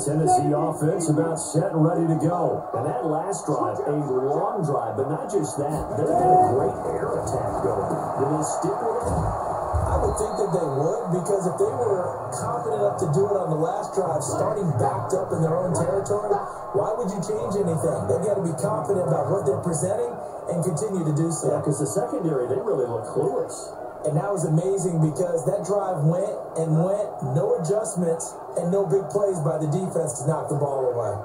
Tennessee offense about set and ready to go. And that last drive, a long drive, but not just that. They had a great air attack going. Did they stick with it? I would think that they would, because if they were confident enough to do it on the last drive, starting backed up in their own territory, why would you change anything? They've got to be confident about what they're presenting and continue to do so. Yeah, because the secondary, they really look clueless. And that was amazing because that drive went, no adjustments, and no big plays by the defense to knock the ball away.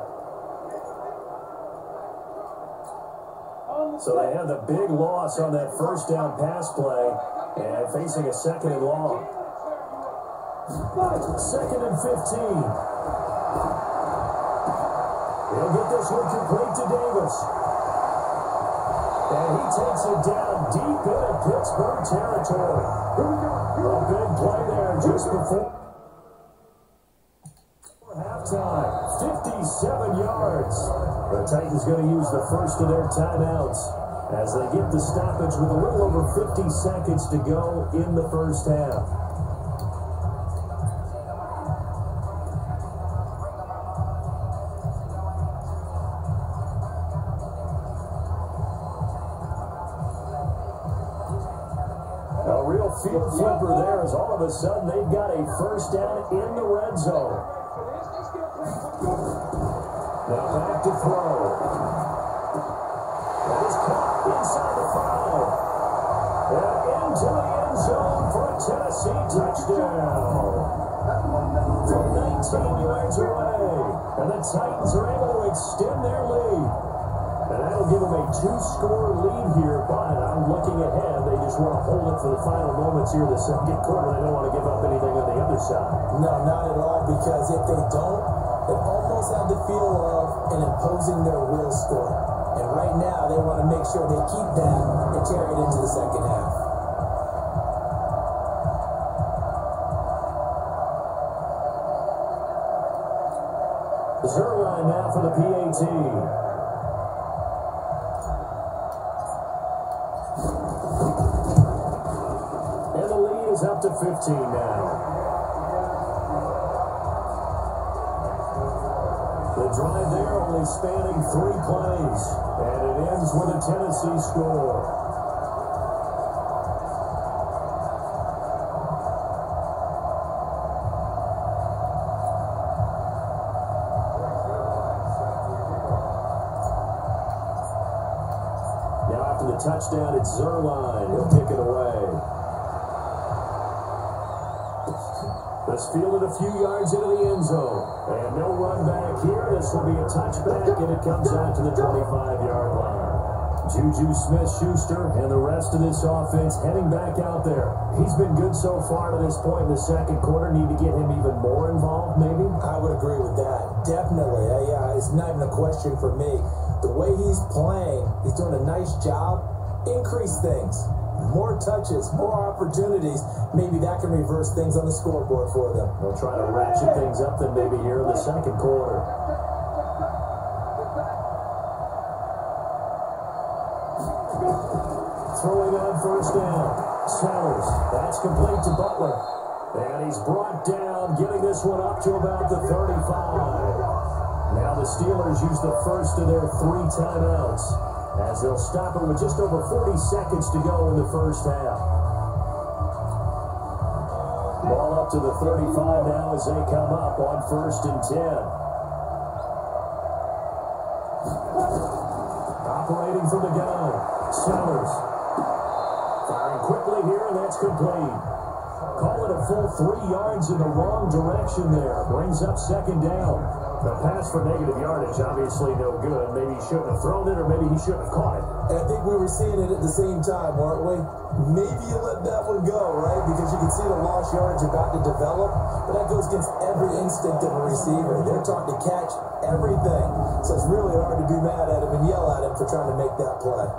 So they had the big loss on that first down pass play and facing a 2nd and long. 2nd and 15. He'll get this one complete to Davis. And he takes it down deep into Pittsburgh territory. A big play there just before halftime. 57 yards. The Titans going to use the first of their timeouts as they get the stoppage with a little over 50 seconds to go in the first half. A real field flipper there as all of a sudden they've got a first down in the red zone. Now back to throw. That is caught inside the 5. And into the end zone for a Tennessee touchdown. From 19 yards away. And the Titans are able to extend their lead. And that'll give them a 2-score lead here, but I'm looking ahead. They just want to hold it for the final moments here in the second quarter. They don't want to give up anything on the other side. No, not at all, because if they don't, it almost had the feel of an imposing their will score. And right now, they want to make sure they keep that and carry it into the second half. Zerline now for the PAT. And the lead is up to 15 now. The drive there only spanning 3 plays, and it ends with a Tennessee score. after the touchdown at Zuerlein. He'll kick it away. It's fielded a few yards into the end zone. And no run back here. This will be a touchback, and it comes out to the 25-yard line. Juju Smith-Schuster and the rest of this offense heading back out there. He's been good so far to this point in the second quarter. Need to get him even more involved, maybe? I would agree with that. Definitely. Yeah, it's not even a question for me. The way he's playing, he's doing a nice job. Increase things. More touches, more opportunities. Maybe that can reverse things on the scoreboard for them. They'll try to ratchet things up then maybe here in the second quarter. Throwing on first down. Sellers. That's complete to Butler. And he's brought down, getting this one up to about the 35. Now the Steelers use the first of their 3 timeouts, as they'll stop it with just over 40 seconds to go in the first half. Ball up to the 35 now as they come up on 1st and 10. Operating from the gun, Sellers. Firing quickly here, and that's complete. Call it a full 3 yards in the wrong direction there. Brings up second down. The pass for negative yardage, obviously no good. Maybe he shouldn't have thrown it, or maybe he shouldn't have caught it. And I think we were seeing it at the same time, weren't we? Maybe you let that one go, right? Because you can see the lost yardage about to develop. But that goes against every instinct of a receiver. They're taught to catch everything. So it's really hard to be mad at him and yell at him for trying to make that play.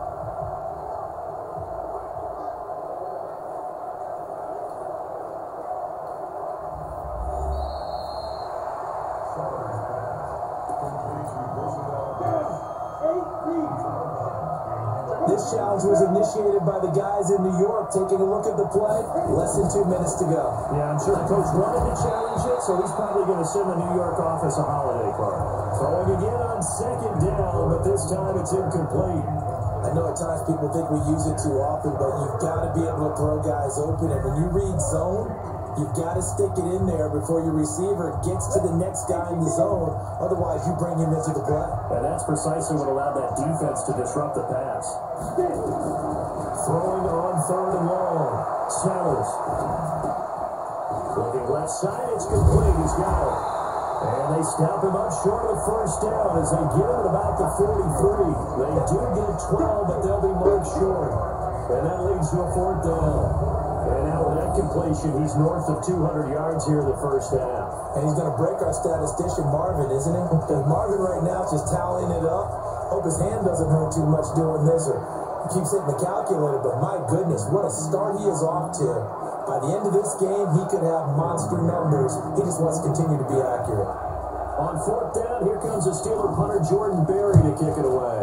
This challenge was initiated by the guys in New York. Taking a look at the play, less than 2 minutes to go. Yeah, I'm sure the coach wanted to challenge it, so he's probably going to send the New York office a holiday card. Throwing again on second down, but this time it's incomplete. I know at times people think we use it too often, but you've got to be able to throw guys open. And when you read zone, you've got to stick it in there before your receiver gets to the next guy in the zone. Otherwise, you bring him into the play. And that's precisely what allowed that defense to disrupt the pass. Throwing on 3rd and long. Sellers. Looking left side, it's complete. He's got it. And they stop him up short of the first down as they get him at about the 43. They do get 12, but they'll be marked short. And that leads to a 4th down. And now with that completion, he's north of 200 yards here in the first half. And he's going to break our statistician, Marvin, isn't he? Because Marvin right now is just tallying it up. Hope his hand doesn't hurt too much doing this, or he keeps hitting the calculator. But my goodness, what a start he is off to. By the end of this game, he could have monster numbers. He just wants to continue to be accurate. On 4th down, here comes the Steeler punter, Jordan Berry, to kick it away.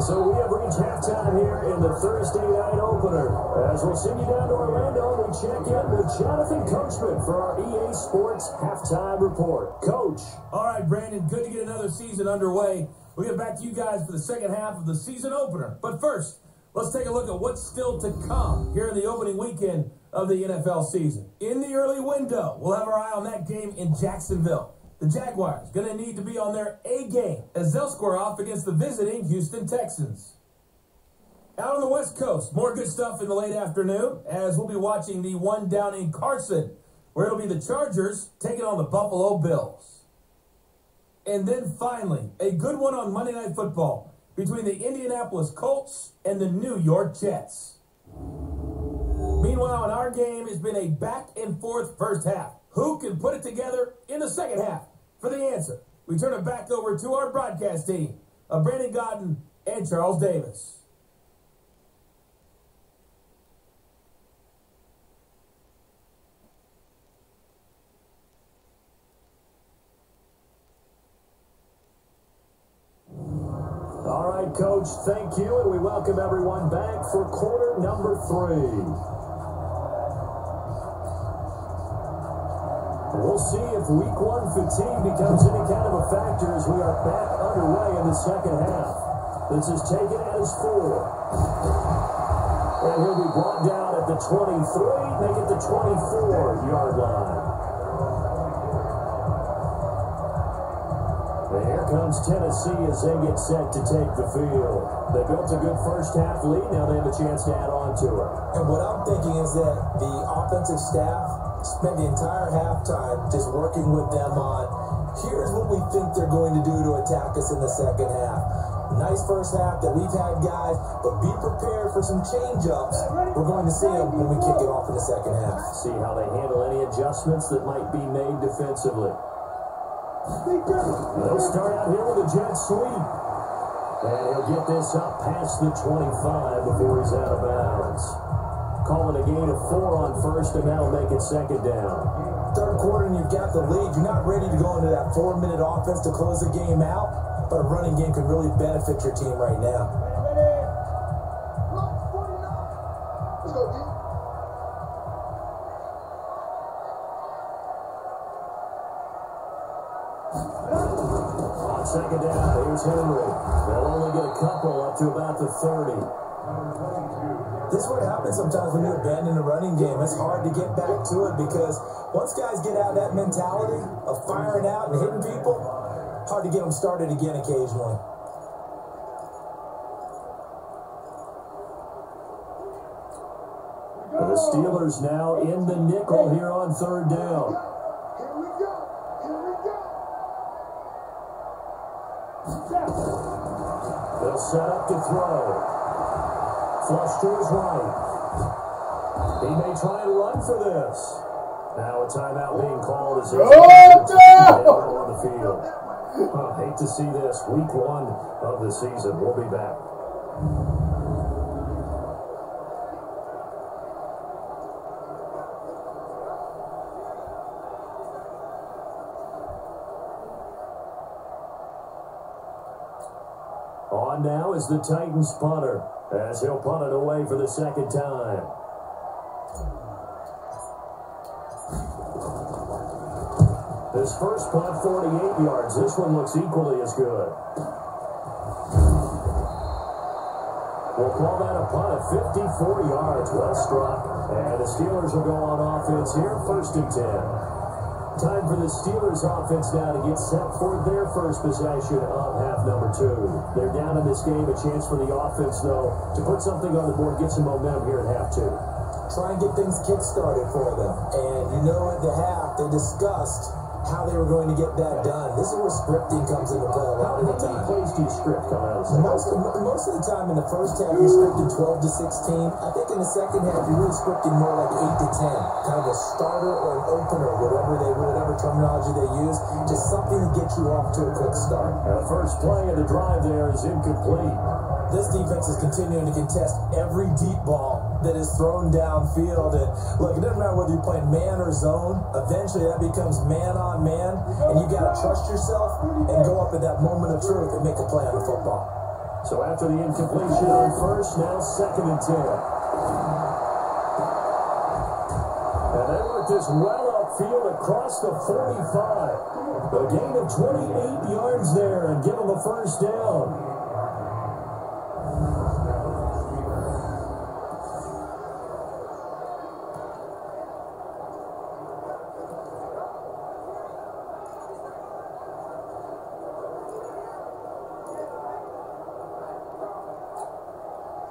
So we have reached halftime here in the Thursday night opener. As we'll send you down to Orlando, we check in with Jonathan Coachman for our EA Sports Halftime Report. Coach. All right, Brandon, good to get another season underway. We'll get back to you guys for the second half of the season opener. But first, let's take a look at what's still to come here in the opening weekend of the NFL season. In the early window, we'll have our eye on that game in Jacksonville. The Jaguars going to need to be on their A game as they'll square off against the visiting Houston Texans. Out on the West Coast, more good stuff in the late afternoon as we'll be watching the one down in Carson, where it'll be the Chargers taking on the Buffalo Bills. And then finally, a good one on Monday Night Football between the Indianapolis Colts and the New York Jets. Meanwhile, in our game, it's been a back-and-forth first half. Who can put it together in the second half? For the answer, we turn it back over to our broadcast team of Brandon Gaudin and Charles Davis. All right, Coach, thank you, and we welcome everyone back for quarter number 3. We'll see if week 1 fatigue becomes any kind of a factor as we are back underway in the second half. This is taken as 4. And he'll be brought down at the 23, make it the 24-yard line. And here comes Tennessee as they get set to take the field. They built a good first half lead. Now they have a chance to add on to it. And what I'm thinking is that the offensive staff spent the entire halftime just working with them on, here's what we think they're going to do to attack us in the second half. Nice first half that we've had, guys, but be prepared for some change-ups. We're going to see them when we kick it off in the second half. See how they handle any adjustments that might be made defensively. They'll start out here with a jet sweep. And he'll get this up past the 25 before he's out of bounds. Calling a gain of 4 on first, and that'll make it second down. Third quarter and you've got the lead. You're not ready to go into that 4-minute offense to close the game out, but a running game can really benefit your team right now. Let's go, D. On second down, here's Henry. They'll only get a couple up to about the 30. This is what happens sometimes when you abandon a running game. It's hard to get back to it because once guys get out of that mentality of firing out and hitting people, hard to get them started again occasionally. The Steelers now in the nickel here on third down. Here we go. Here we go. They'll set up to throw. Flush to his right. He may try and run for this. Now a timeout being called as on the field. Hate to see this. Week 1 of the season. We'll be back. On now is the Titans punter, as he'll punt it away for the second time. His first punt, 48 yards. This one looks equally as good. We'll call that a punt of 54 yards. Well struck. And the Steelers will go on offense here, 1st and 10. Time for the Steelers offense now to get set for their first possession of half number 2. They're down in this game. A chance for the offense, though, to put something on the board, get some momentum here at half 2. Try and get things kick-started for them. And you know at the half, they discussed how they were going to get that done. This is where scripting comes into play a lot of the time. How many plays do you script coming out of the second? Most of the time in the first half, you're scripting 12 to 16. I think in the second half, you're really scripting more like 8 to 10. Kind of a starter or an opener, whatever terminology they use. Just something to get you off to a quick start. The first play of the drive there is incomplete. This defense is continuing to contest every deep ball that is thrown downfield. And look, it doesn't matter whether you're playing man or zone. Eventually, that becomes man on man, and you got to trust yourself and go up at that moment of truth and make a play on the football. So after the incompletion on first, now 2nd and 10. And they work this well upfield across the 45. A gain of 28 yards there and give them a first down.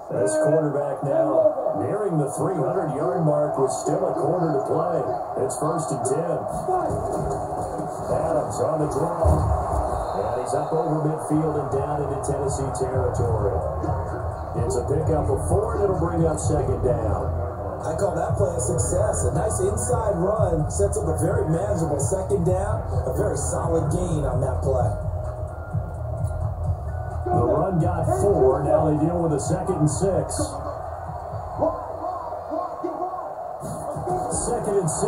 This quarterback now nearing the 300-yard mark with still a quarter to play. It's 1st and 10. Adams on the draw. And he's up over midfield and down into Tennessee territory. It's a pickup of 4, and it'll bring up 2nd down. I call that play a success. A nice inside run sets up a very manageable 2nd down. A very solid gain on that play. The run got 4. Now they deal with a 2nd and 6. 2nd and 6.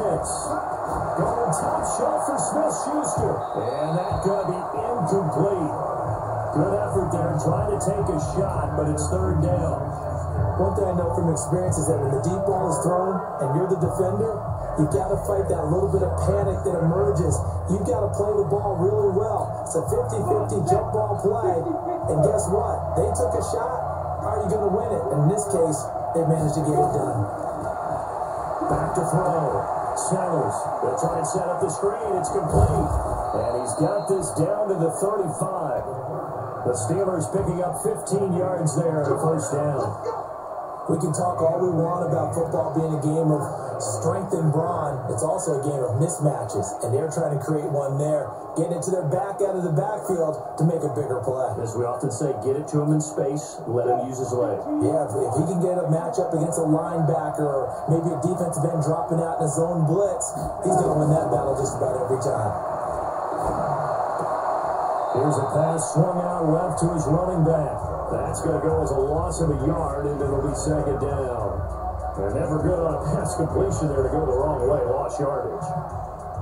Going top shot for Smith-Schuster. And that's going to be incomplete. Good effort there, trying to take a shot, but it's 3rd down. One thing I know from experience is that when the deep ball is thrown and you're the defender, you've got to fight that little bit of panic that emerges. You've got to play the ball really well. It's a 50-50 jump ball play. And guess what? They took a shot. How are you going to win it? And in this case, they managed to get it done. Back to throw. Sellers. They'll try and set up the screen. It's complete. And he's got this down to the 35. The Steelers picking up 15 yards there at first down. We can talk all we want about football being a game of strength and brawn. It's also a game of mismatches, and they're trying to create one there, getting it to their back out of the backfield to make a bigger play. As we often say, get it to him in space, let him use his leg. Yeah, if he can get a matchup against a linebacker or maybe a defensive end dropping out in a zone blitz, he's going to win that battle just about every time. Here's a pass swung out left to his running back. That's going to go as a loss of a yard, and it'll be second down. They're never good on a pass completion there to go the wrong way, lost yardage.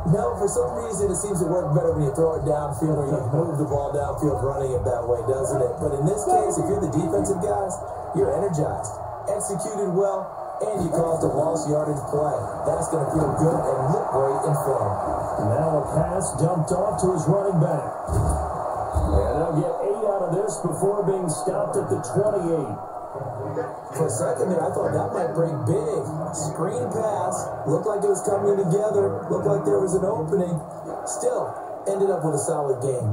No, for some reason it seems to work better when you throw it downfield or you move the ball downfield running it that way, doesn't it? But in this case, if you're the defensive guys, you're energized, executed well, and you caused a lost yardage play. That's going to feel good and look great in film. Now a pass dumped off to his running back. And they'll get 8 out of this before being stopped at the 28. For a second there, I thought that might break big. Screen pass. Looked like it was coming together. Looked like there was an opening. Still, ended up with a solid game.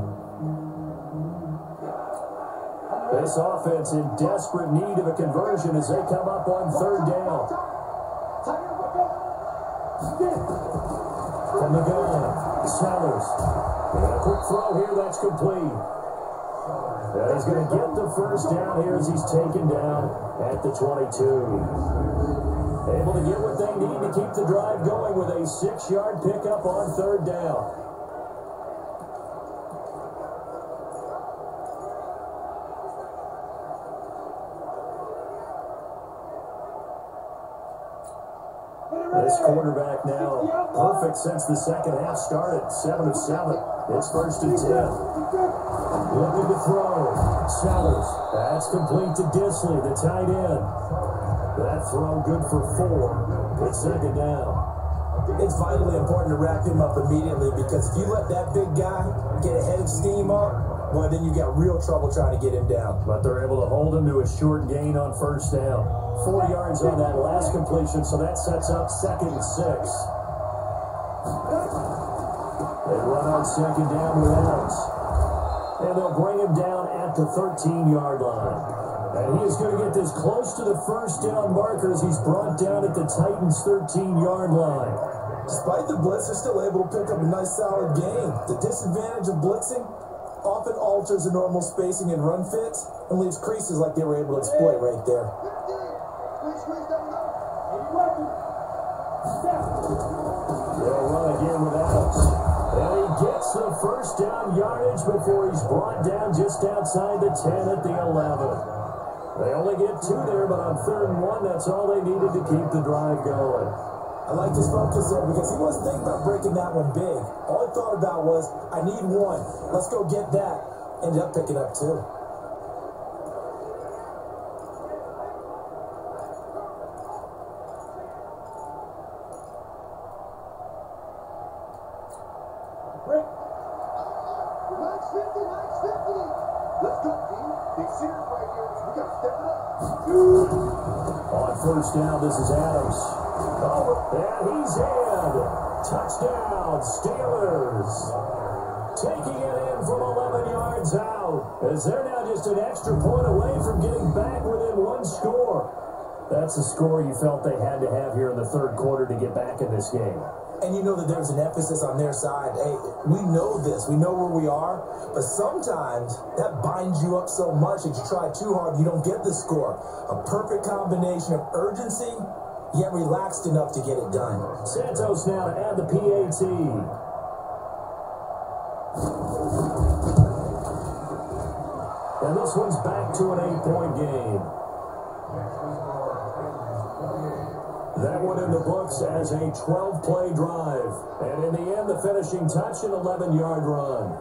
This offense in desperate need of a conversion as they come up on third down. From the gun, Sellers. And a quick throw here, that's complete. And he's going to get the first down here as he's taken down at the 22. Able to get what they need to keep the drive going with a 6-yard pickup on third down. This quarterback now perfect since the second half started. 7 of 7. It's first and 10. Looking to throw. Sellers. That's complete to Disley, the tight end. That throw good for 4. It's second down. It's vitally important to wrap him up immediately because if you let that big guy get a head of steam up, well, then you got real trouble trying to get him down. But they're able to hold him to a short gain on first down. 4 yards on that last completion, so that sets up second and 6. They run on second down with Adams. And they'll bring him down at the 13-yard line. And he is going to get this close to the first down marker as he's brought down at the Titans' 13-yard line. Despite the blitz, they're still able to pick up a nice solid gain. The disadvantage of blitzing often alters the normal spacing and run fits and leaves creases like they were able to exploit right there. They'll run again with Adams. And he gets the first down yardage before he's brought down just outside the 10 at the 11. They only get 2 there, but on third and 1, that's all they needed to keep the drive going. I like his focus there because he wasn't thinking about breaking that one big. All he thought about was, I need 1. Let's go get that. Ended up picking up 2. On first down, this is Adams. Oh, and he's in. Touchdown, Steelers. Taking it in from 11 yards out, as they're now just an extra point away from getting back within 1 score. That's a score you felt they had to have here in the third quarter to get back in this game. And you know that there's an emphasis on their side. Hey, we know this. We know where we are. But sometimes that binds you up so much that you try too hard, you don't get the score. A perfect combination of urgency, yet relaxed enough to get it done. Santos now to add the PAT. And this one's back to an 8-point game. That one in the books as a 12-play drive. And in the end, the finishing touch, an 11-yard run.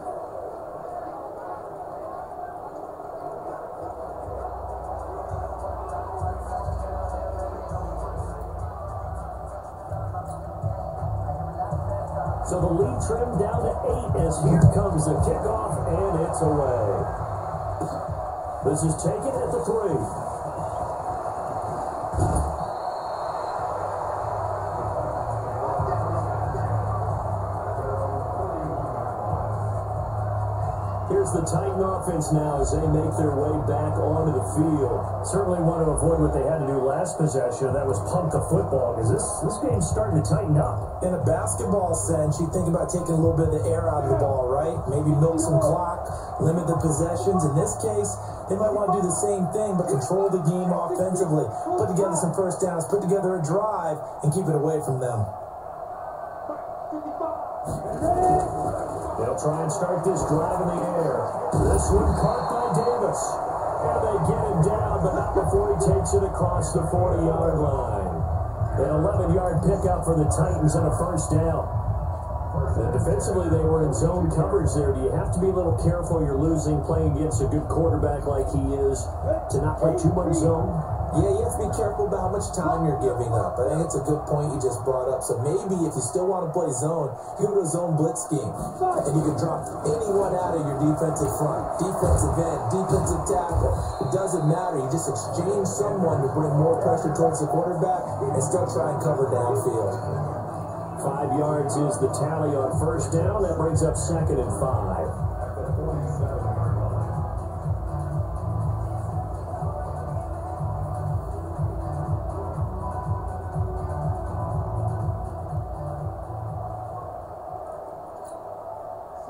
So the lead trimmed down to 8 as here comes the kickoff, and it's away. This is taken at the 3. here's the Titan offense now as they make their way back onto the field. Certainly want to avoid what they had to do last possession. That was pump the football, because this game's starting to tighten up. In a basketball sense, you think about taking a little bit of the air out of the ball, right? Maybe milk some clock, limit the possessions. In this case, they might want to do the same thing, but control the game offensively. Put together some first downs, put together a drive, and keep it away from them. They'll try and start this drive in the air. This one caught by Davis. And they get him down, but not before he takes it across the 40-yard line. An 11-yard pickup for the Titans and a first down. And defensively, they were in zone coverage there. Do you have to be a little careful? You're losing, playing against a good quarterback like he is, to not play too much zone? Yeah, you have to be careful about how much time you're giving up. I think it's a good point you just brought up. So maybe if you still want to play zone, you go to a zone blitz scheme. And you can drop anyone out of your defensive front. Defensive end, defensive tackle. It doesn't matter. You just exchange someone to bring more pressure towards the quarterback and still try and cover downfield. 5 yards is the tally on first down. That brings up 2nd and 5.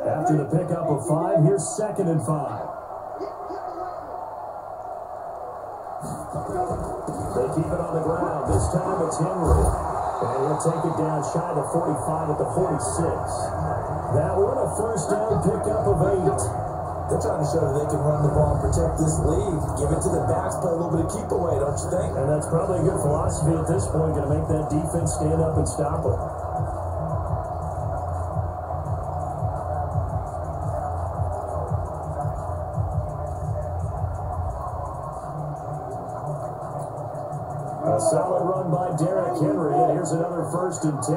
After the pickup of 5, here's 2nd and 5. They keep it on the ground. This time it's Henry. And he'll take it down shy of the 45 at the 46. That one, a first down pickup of 8. They're trying to show that they can run the ball and protect this lead. Give it to the backs, play a little bit of keep away, don't you think? And that's probably a good philosophy at this point. Going to make that defense stand up and stop it. A solid run by Derrick Henry, and here's another 1st and 10.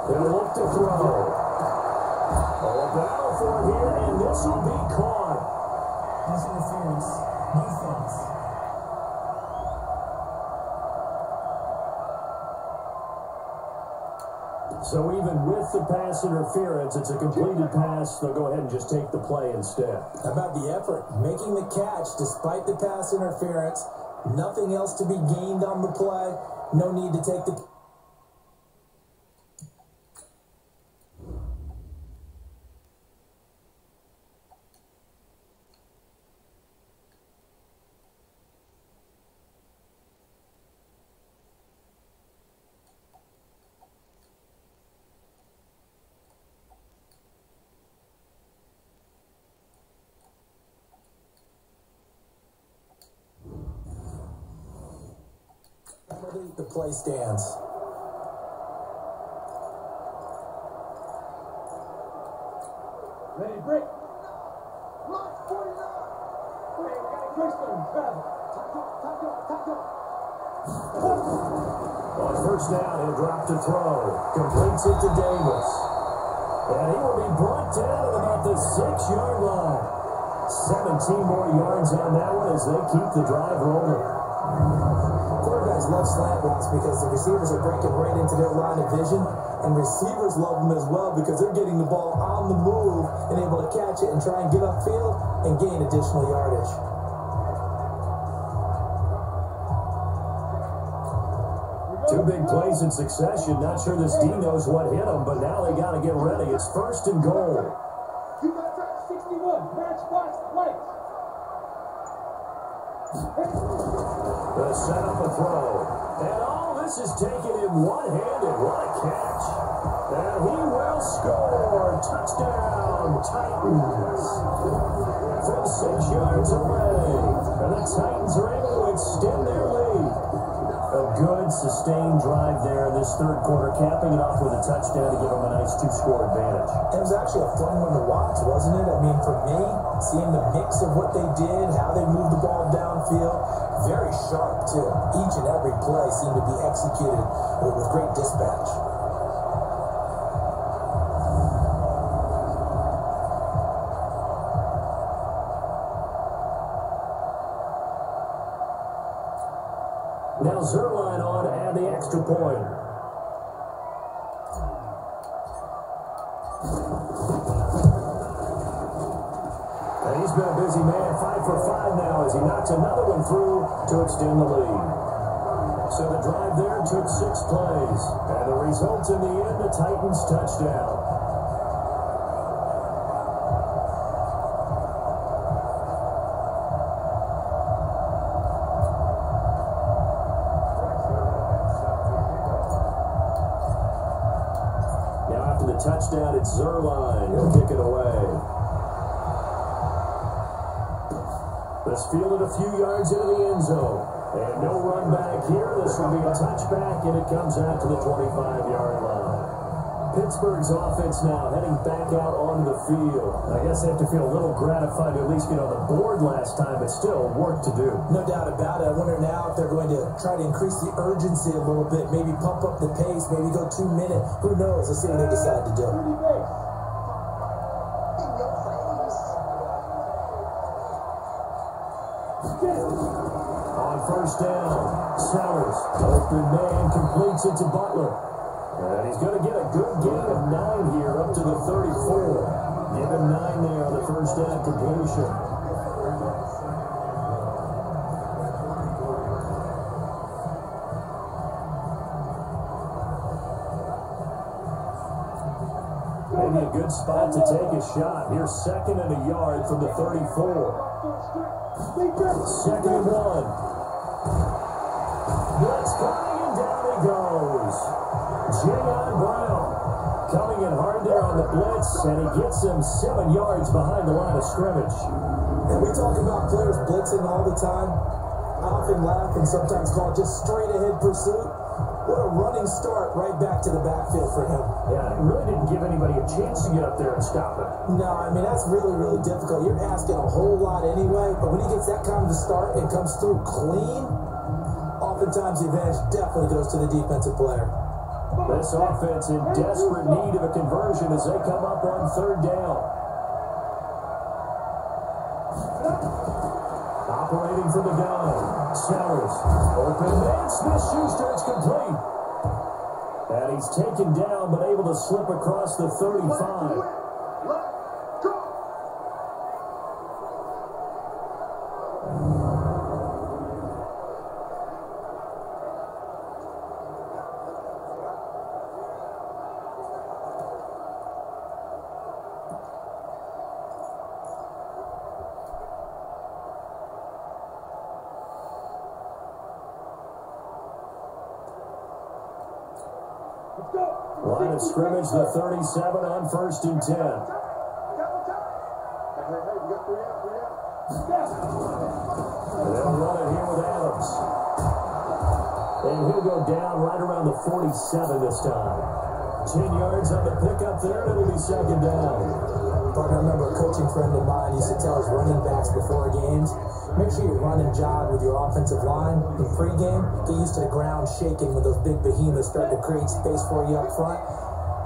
They'll look to throw. A battle for it here, and this will be caught. Pass interference, defense. So even with the pass interference, it's a completed pass. They'll go ahead and just take the play instead. How about the effort? Making the catch despite the pass interference. Nothing else to be gained on the play. No need to take the... The play stands. Ready, break. Lock 49. Wait, we got a Christian. Travel. Top. On first down, he'll drop to throw. Completes it to Davis. And he will be brought down at about the 6-yard line. 17 more yards on that one as they keep the drive rolling. Quarterbacks love slant routes because the receivers are breaking right into their line of vision, and receivers love them as well because they're getting the ball on the move and able to catch it and try and get upfield and gain additional yardage. Two big plays in succession. Not sure this D knows what hit them, but now they got to get ready. It's 1st and goal. You got track 61. Match box light. The setup and throw. And all this is taken in one-handed. What a catch. And he will score. Touchdown, Titans. From 6 yards away. And the Titans are able to extend their lead. A good, sustained drive there in this 3rd quarter, capping it off with a touchdown to give them a nice 2-score advantage. It was actually a fun one to watch, wasn't it? I mean, for me, seeing the mix of what they did, how they moved the ball downfield, very sharp, too. Each and every play seemed to be executed with great dispatch. Now Zerline on to add the extra point. busy man, 5 for 5 now as he knocks another one through to extend the lead. So the drive there took 6 plays. And the result in the end, the Titans touchdown. Now after the touchdown, it's Zuerlein. He'll kick it away. This fielded a few yards into the end zone. And no run back here. This will be a touchback, and it comes out to the 25-yard line. Pittsburgh's offense now heading back out onto the field. I guess they have to feel a little gratified to at least get on the board last time, but still work to do. No doubt about it. I wonder now if they're going to try to increase the urgency a little bit, maybe pump up the pace, maybe go 2 minutes. Who knows? Let's see what they decide to do. On first down, Sellers, open man, completes it to Butler. And he's going to get a good gain of 9 here, up to the 34. Give him 9 there on the first down completion. Maybe a good spot to take a shot. Here's 2nd and a yard from the 34. 2nd and 1. Blitz coming, and down he goes. Jayon Brown coming in hard there on the blitz, and he gets him 7 yards behind the line of scrimmage. And we talk about players blitzing all the time. I often laugh and sometimes call it just straight ahead pursuit. What a running start right back to the backfield for him. Yeah, it really didn't give anybody a chance to get up there and stop it. No, I mean, that's really, really difficult. You're asking a whole lot anyway, but when he gets that kind of a start and comes through clean, oftentimes the advantage definitely goes to the defensive player. This offense in desperate need of a conversion as they come up on 3rd down. Operating from the gun, Sellers, open man, Smith-Schuster, it's complete. And he's taken down, but able to slip across the 35. Line of scrimmage, the 37 on 1st and 10. They'll run it here with Adams. And he'll go down right around the 47 this time. 10 yards on the pickup there, and it'll be 2nd down. Partner, I remember a coaching friend of mine used to tell his running backs before games, make sure you run and jog with your offensive line in pregame. Get used to the ground shaking when those big behemoths start to create space for you up front.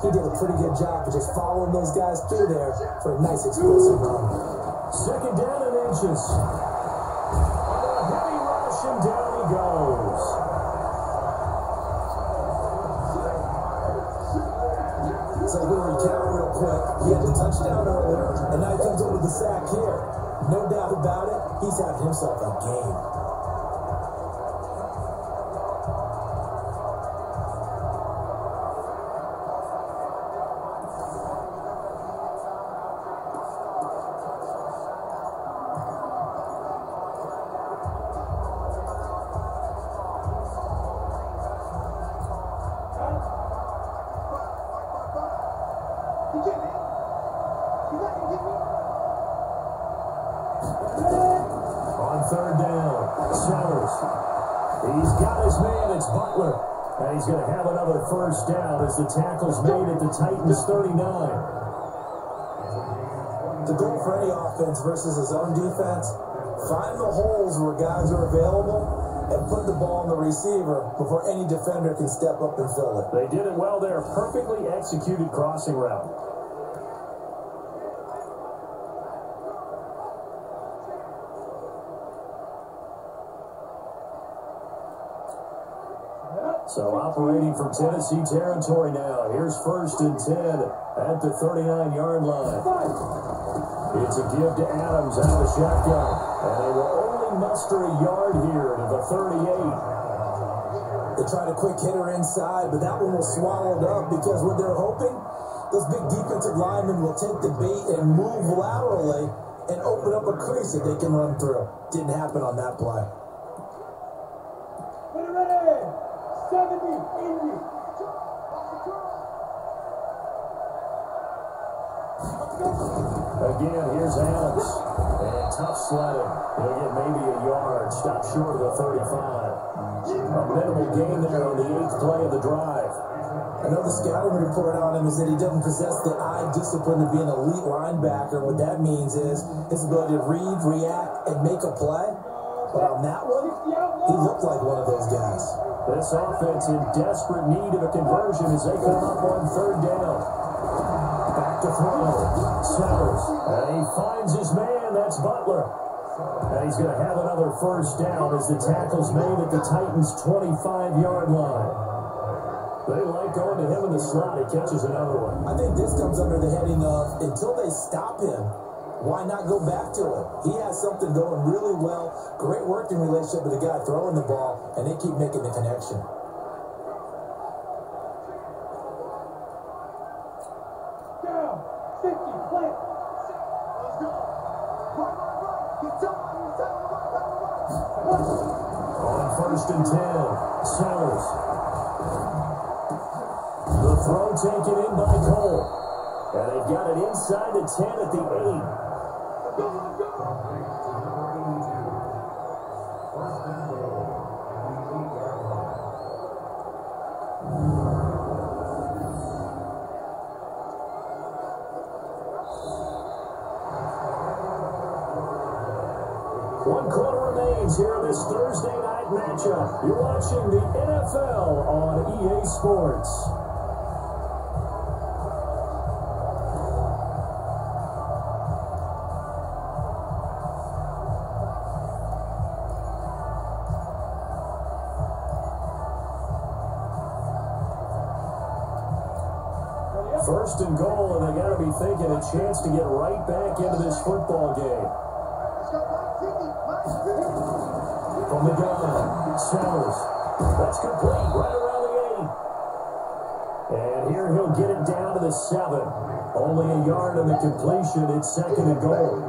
He did a pretty good job of just following those guys through there for a nice explosive run. 2nd down and inches. On a heavy rush, and down he goes. So we'll recount real quick. He had the touchdown earlier, and now he comes up with the sack here. No doubt about it, he's had himself a game. On 3rd down, Sellers. He's got his man, it's Butler. And he's going to have another first down as the tackle's made at the Titans 39. The goal for any offense versus his own defense, find the holes where guys are available and put the ball on the receiver before any defender can step up and fill it. They did it well there. Perfectly executed crossing route. So operating from Tennessee territory now. Here's 1st and 10 at the 39-yard line. It's a give to Adams out of the shotgun. And they will only muster a yard here to the 38. They tried a quick hitter inside, but that one was swallowed up because what they're hoping, those big defensive linemen will take the bait and move laterally and open up a crease that they can run through. Didn't happen on that play. Get ready! 70, 80. Again, here's Adams. And tough sledding. He'll get maybe a yard. Stop short of the 35. A minimal gain there on the 8th play of the drive. I know the scouting report on him is that he doesn't possess the eye discipline to be an elite linebacker. What that means is his ability to read, react, and make a play. But on that one, he looked like one of those guys. This offense in desperate need of a conversion as they come up on 3rd down. Back to throw. Sellers. And he finds his man. That's Butler. And he's going to have another 1st down as the tackle's made at the Titans' 25-yard line. They like going to him in the slot. He catches another one. I think this comes under the heading of, until they stop him, why not go back to it? He has something going really well. Great working relationship with the guy throwing the ball, and they keep making the connection. Down. 50. Plant. Let's go. Right. Get up. On 1st and 10. Sellers. The throw taken in by Cole. And they've got it inside the 10 at the 8. One quarter remains here in this Thursday night matchup. You're watching the NFL on EA Sports. First and goal, and they got to be thinking a chance to get right back into this football game. From the gun, Sellers. That's complete, right around the 8. And here he'll get it down to the 7. Only a yard on the completion. It's 2nd and goal.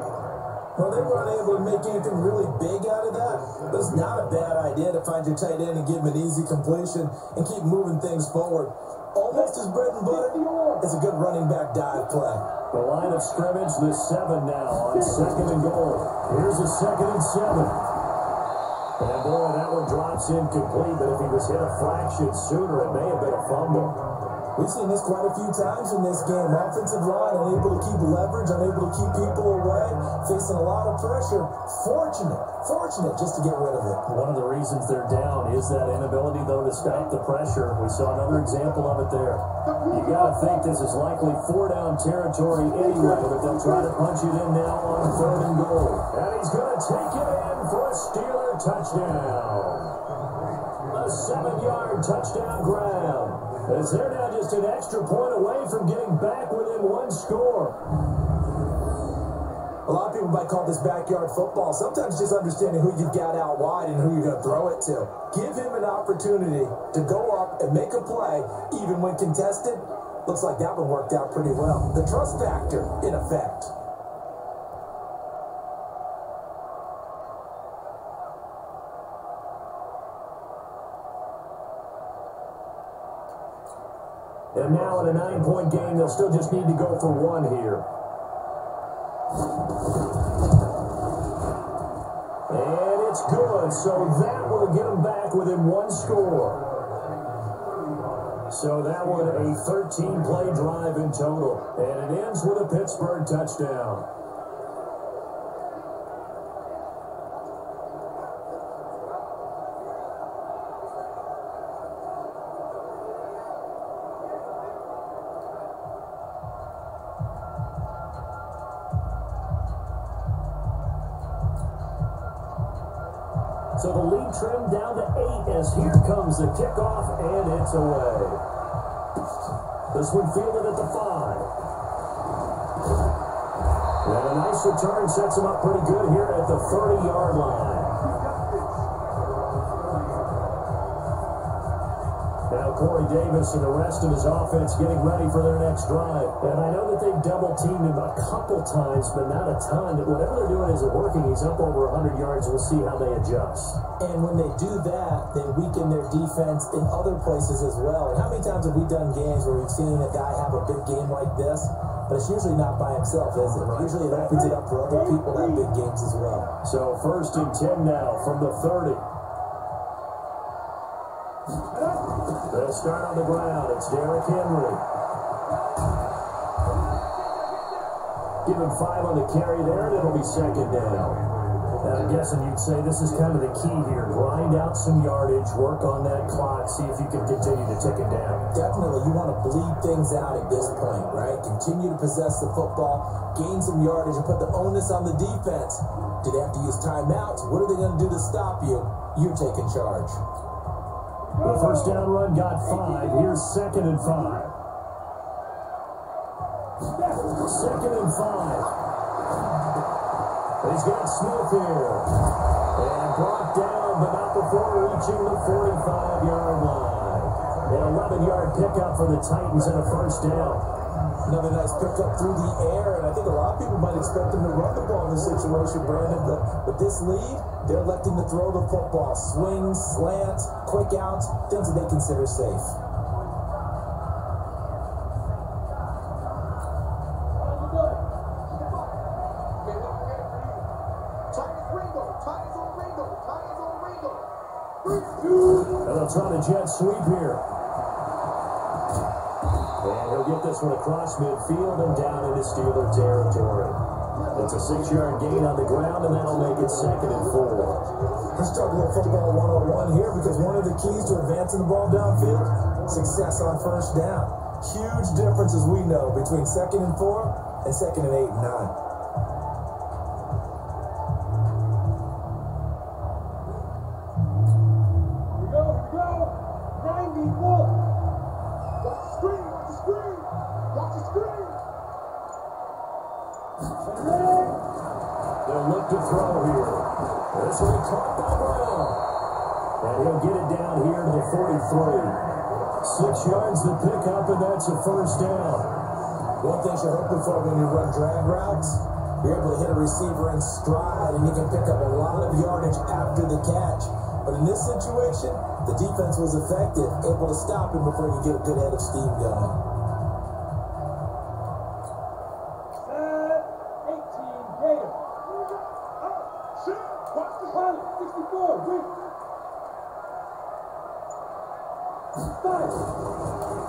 Well, they weren't able to make anything really big out of that, but it's not a bad idea to find your tight end and give him an easy completion and keep moving things forward. Almost his bread and butter. It's a good running back dive play. The line of scrimmage, the 7 now on 2nd and goal. Here's a 2nd and 7. And boy, that one drops incomplete, but if he was hit a fraction sooner, it may have been a fumble. We've seen this quite a few times in this game. Offensive line unable to keep leverage, unable to keep people away, facing a lot of pressure. Fortunate just to get rid of it. One of the reasons they're down is that inability, though, to stop the pressure. We saw another example of it there. You got to think this is likely 4-down territory anyway, but they'll try to punch it in now on 3rd and goal. And he's going to take it in for a Steeler touchdown. A 7-yard touchdown grab. As they're now just an extra point away from getting back within 1 score. A lot of people might call this backyard football. Sometimes just understanding who you've got out wide and who you're going to throw it to. Give him an opportunity to go up and make a play, even when contested. Looks like that one worked out pretty well. The trust factor, in effect. And now in a 9-point game, they'll still just need to go for 1 here. And it's good, so that will get them back within 1 score. So that one, a 13-play drive in total. And it ends with a Pittsburgh touchdown. So the lead trimmed down to 8 as here comes the kickoff, and it's away. This one fielded at the 5. And a nice return sets him up pretty good here at the 30-yard line. Now Corey Davis and the rest of his offense getting ready for their next drive. And I know that they've double-teamed him a couple times, but not a ton. Whatever they're doing isn't working. He's up over 100 yards. We'll see how they adjust. And when they do that, they weaken their defense in other places as well. And how many times have we done games where we've seen a guy have a big game like this, but it's usually not by himself, is it? Usually it opens it up for other people to have big games as well. So 1st and 10 now from the 30. They'll start on the ground. It's Derrick Henry. Give him 5 on the carry there, and it'll be 2nd down. And I'm guessing you'd say this is kind of the key here. Grind out some yardage, work on that clock, see if you can continue to tick it down. Definitely. You want to bleed things out at this point, right? Continue to possess the football, gain some yardage, and put the onus on the defense. Do they have to use timeouts? What are they going to do to stop you? You're taking charge. The first down run got 5. Here's 2nd and 5. 2nd and 5. He's got Smith here. And brought down, but not before reaching the 45-yard line. An 11-yard pickup for the Titans and a 1st down. Another nice pickup through the air, and I think a lot of people might expect him to run the ball in this situation, Brandon, but with this lead, they're electing to throw the football. Swings, slants, quick outs, things that they consider safe. And they'll try to jet sweep here. And he'll get this one across midfield and down into Steeler territory. It's a 6-yard gain on the ground, and that'll make it 2nd and 4. Let's talk a little football 101 here, because one of the keys to advancing the ball downfield, success on 1st down. Huge difference, as we know, between 2nd and 4 and 2nd and 8 and 9. They'll look to throw here. This one caught by Brown. And he'll get it down here to the 43. 6 yards to pick up, and that's a 1st down. One thing you're hoping for when you run drag routes, you're able to hit a receiver in stride, and you can pick up a lot of yardage after the catch. But in this situation, the defense was effective, able to stop him before he could get a good head of steam going. 18 Gator. Watch the pilot. 64. Wait.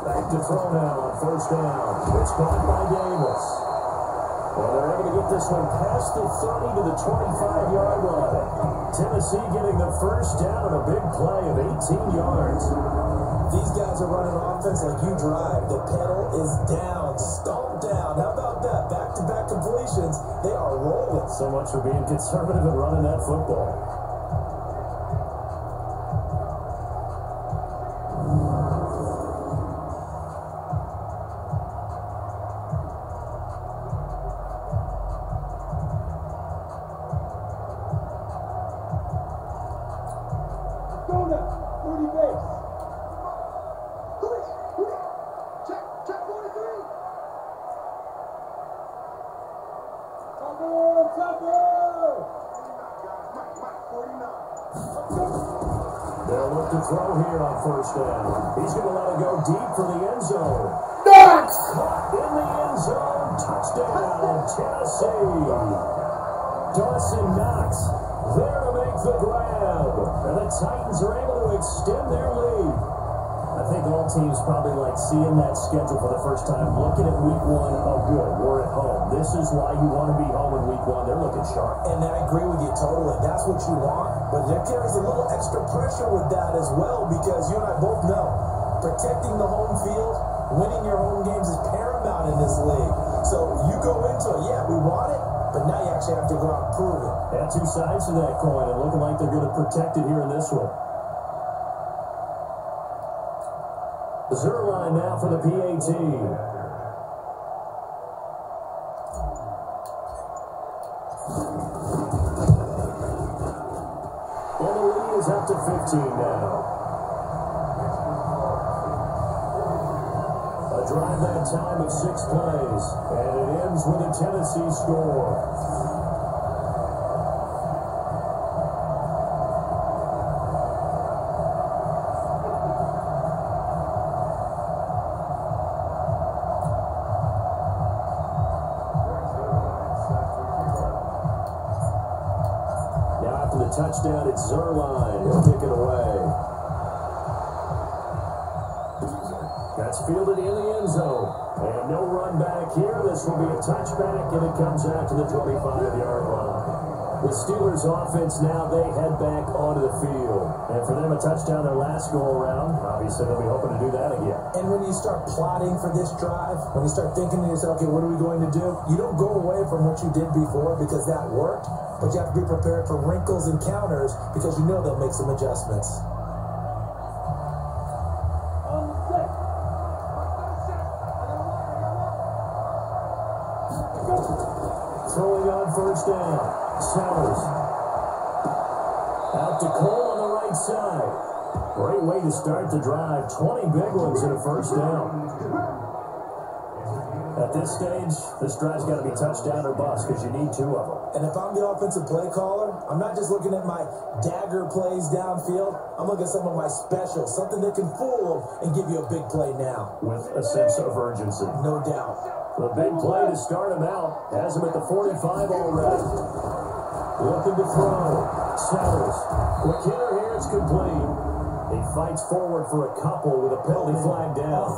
Back to throw now on 1st down. It's caught by Davis. Well, they're able to get this one past the 30 to the 25-yard line. Tennessee getting the 1st down on a big play of 18 yards. These guys are running offense like you drive. The pedal is down, stomped down. How about that? Back-to-back completions. They are rolling. So much for being conservative and running that football. They'll look to throw here on 1st down. He's going to let it go deep for the end zone. Knox! Caught in the end zone. Touchdown, Tennessee. Dawson Knox there to make the grab. And the Titans are able to extend their lead. I think all teams probably like seeing that schedule for the first time, looking at week 1. Oh, good, we're at home. This is why you want to be home in week 1. They're looking sharp. And I agree with you totally. That's what you want. But there carries a little extra pressure with that as well, because you and I both know protecting the home field, winning your home games is paramount in this league. So you go into it, yeah, we want it, but now you actually have to go out and prove it. Yeah, two sides to that coin, and looking like they're going to protect it here in this one. Zuerlein now for the PAT. And the lead is up to 15 now. A drive that time of 6 plays, and it ends with a Tennessee score. Touchdown, it's Zuerlein. He'll kick it away. That's fielded in the end zone. And no run back here. This will be a touchback, and it comes out to the 25-yard line. The Steelers offense now, they head back onto the field. And for them, a touchdown their last go-around. Obviously, they'll be hoping to do that again. And when you start plotting for this drive, when you start thinking to yourself, okay, what are we going to do? You don't go away from what you did before because that worked, but you have to be prepared for wrinkles and counters because you know they'll make some adjustments. Throwing on first down. Sellers. Out to Cole on the right side. Great way to start the drive. 20 big ones in a first down. At this stage, this drive's got to be touchdown or bust because you need 2 of them. And if I'm the offensive play caller, I'm not just looking at my dagger plays downfield. I'm looking at some of my specials, something that can fool and give you a big play now. With a sense of urgency. No doubt. The big play to start him out. Has him at the 45 already. Looking to throw. Sellers. Quick hitter here. It's complete. He fights forward for a couple with a penalty flag down.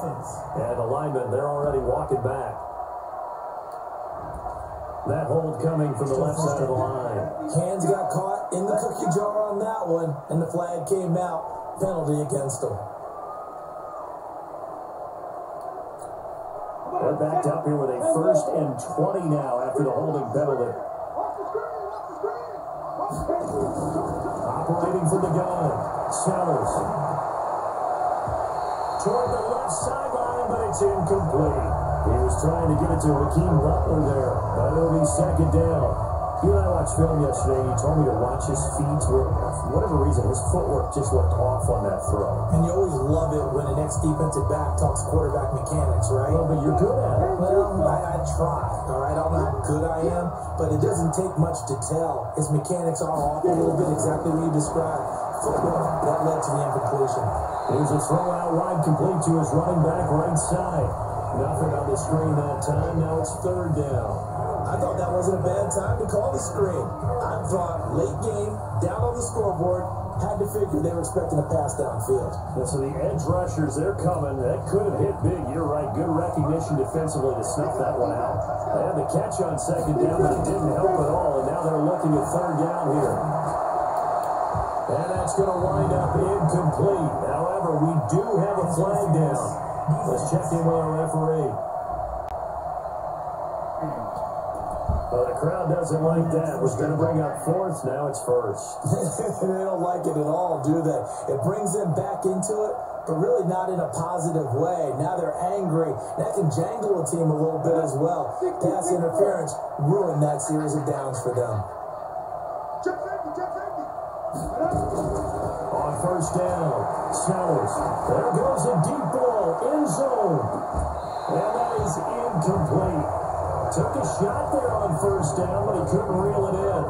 And the linemen, they're already walking back. That hold coming from the left side of the line. Hands got caught in the cookie jar on that one, and the flag came out. Penalty against them. They're backed up here with a 1st and 20 now after the holding penalty. Operating from the gun. Sellers. Toward the left sideline, but it's incomplete. He was trying to get it to Hakeem Butler there, but it'll be 2nd down. You and I watched film yesterday, and you told me to watch his feet. For whatever reason, his footwork just looked off on that throw. And you always love it when an ex-defensive back talks quarterback mechanics, right? Well, but you're good at it. Well, I try, all right? I don't know how good I am, but it doesn't take much to tell. His mechanics are off a little bit, exactly what you described. Footwork, that led to the incompletion. Here's a throw out wide, complete to his running back right side. Nothing on the screen that time. Now it's 3rd down. I thought that wasn't a bad time to call the screen. I thought late game, down on the scoreboard, had to figure they were expecting a pass downfield. And so the edge rushers, they're coming. That could have hit big. You're right. Good recognition defensively to snuff that one out. They had the catch on 2nd down, but it didn't help at all. And now they're looking at 3rd down here. And that's going to wind up incomplete. However, we do have a flag down. Let's check in with our referee. Well, the crowd doesn't like that. We're going to bring up 4th. Now it's 1st. They don't like it at all, do they? It brings them back into it, but really not in a positive way. Now they're angry. That can jangle a team a little bit as well. Pass interference ruined that series of downs for them. On 1st down, Sellers. There goes a deep ball, end zone. And that is incomplete. Took a shot there on 1st down, but he couldn't reel it in.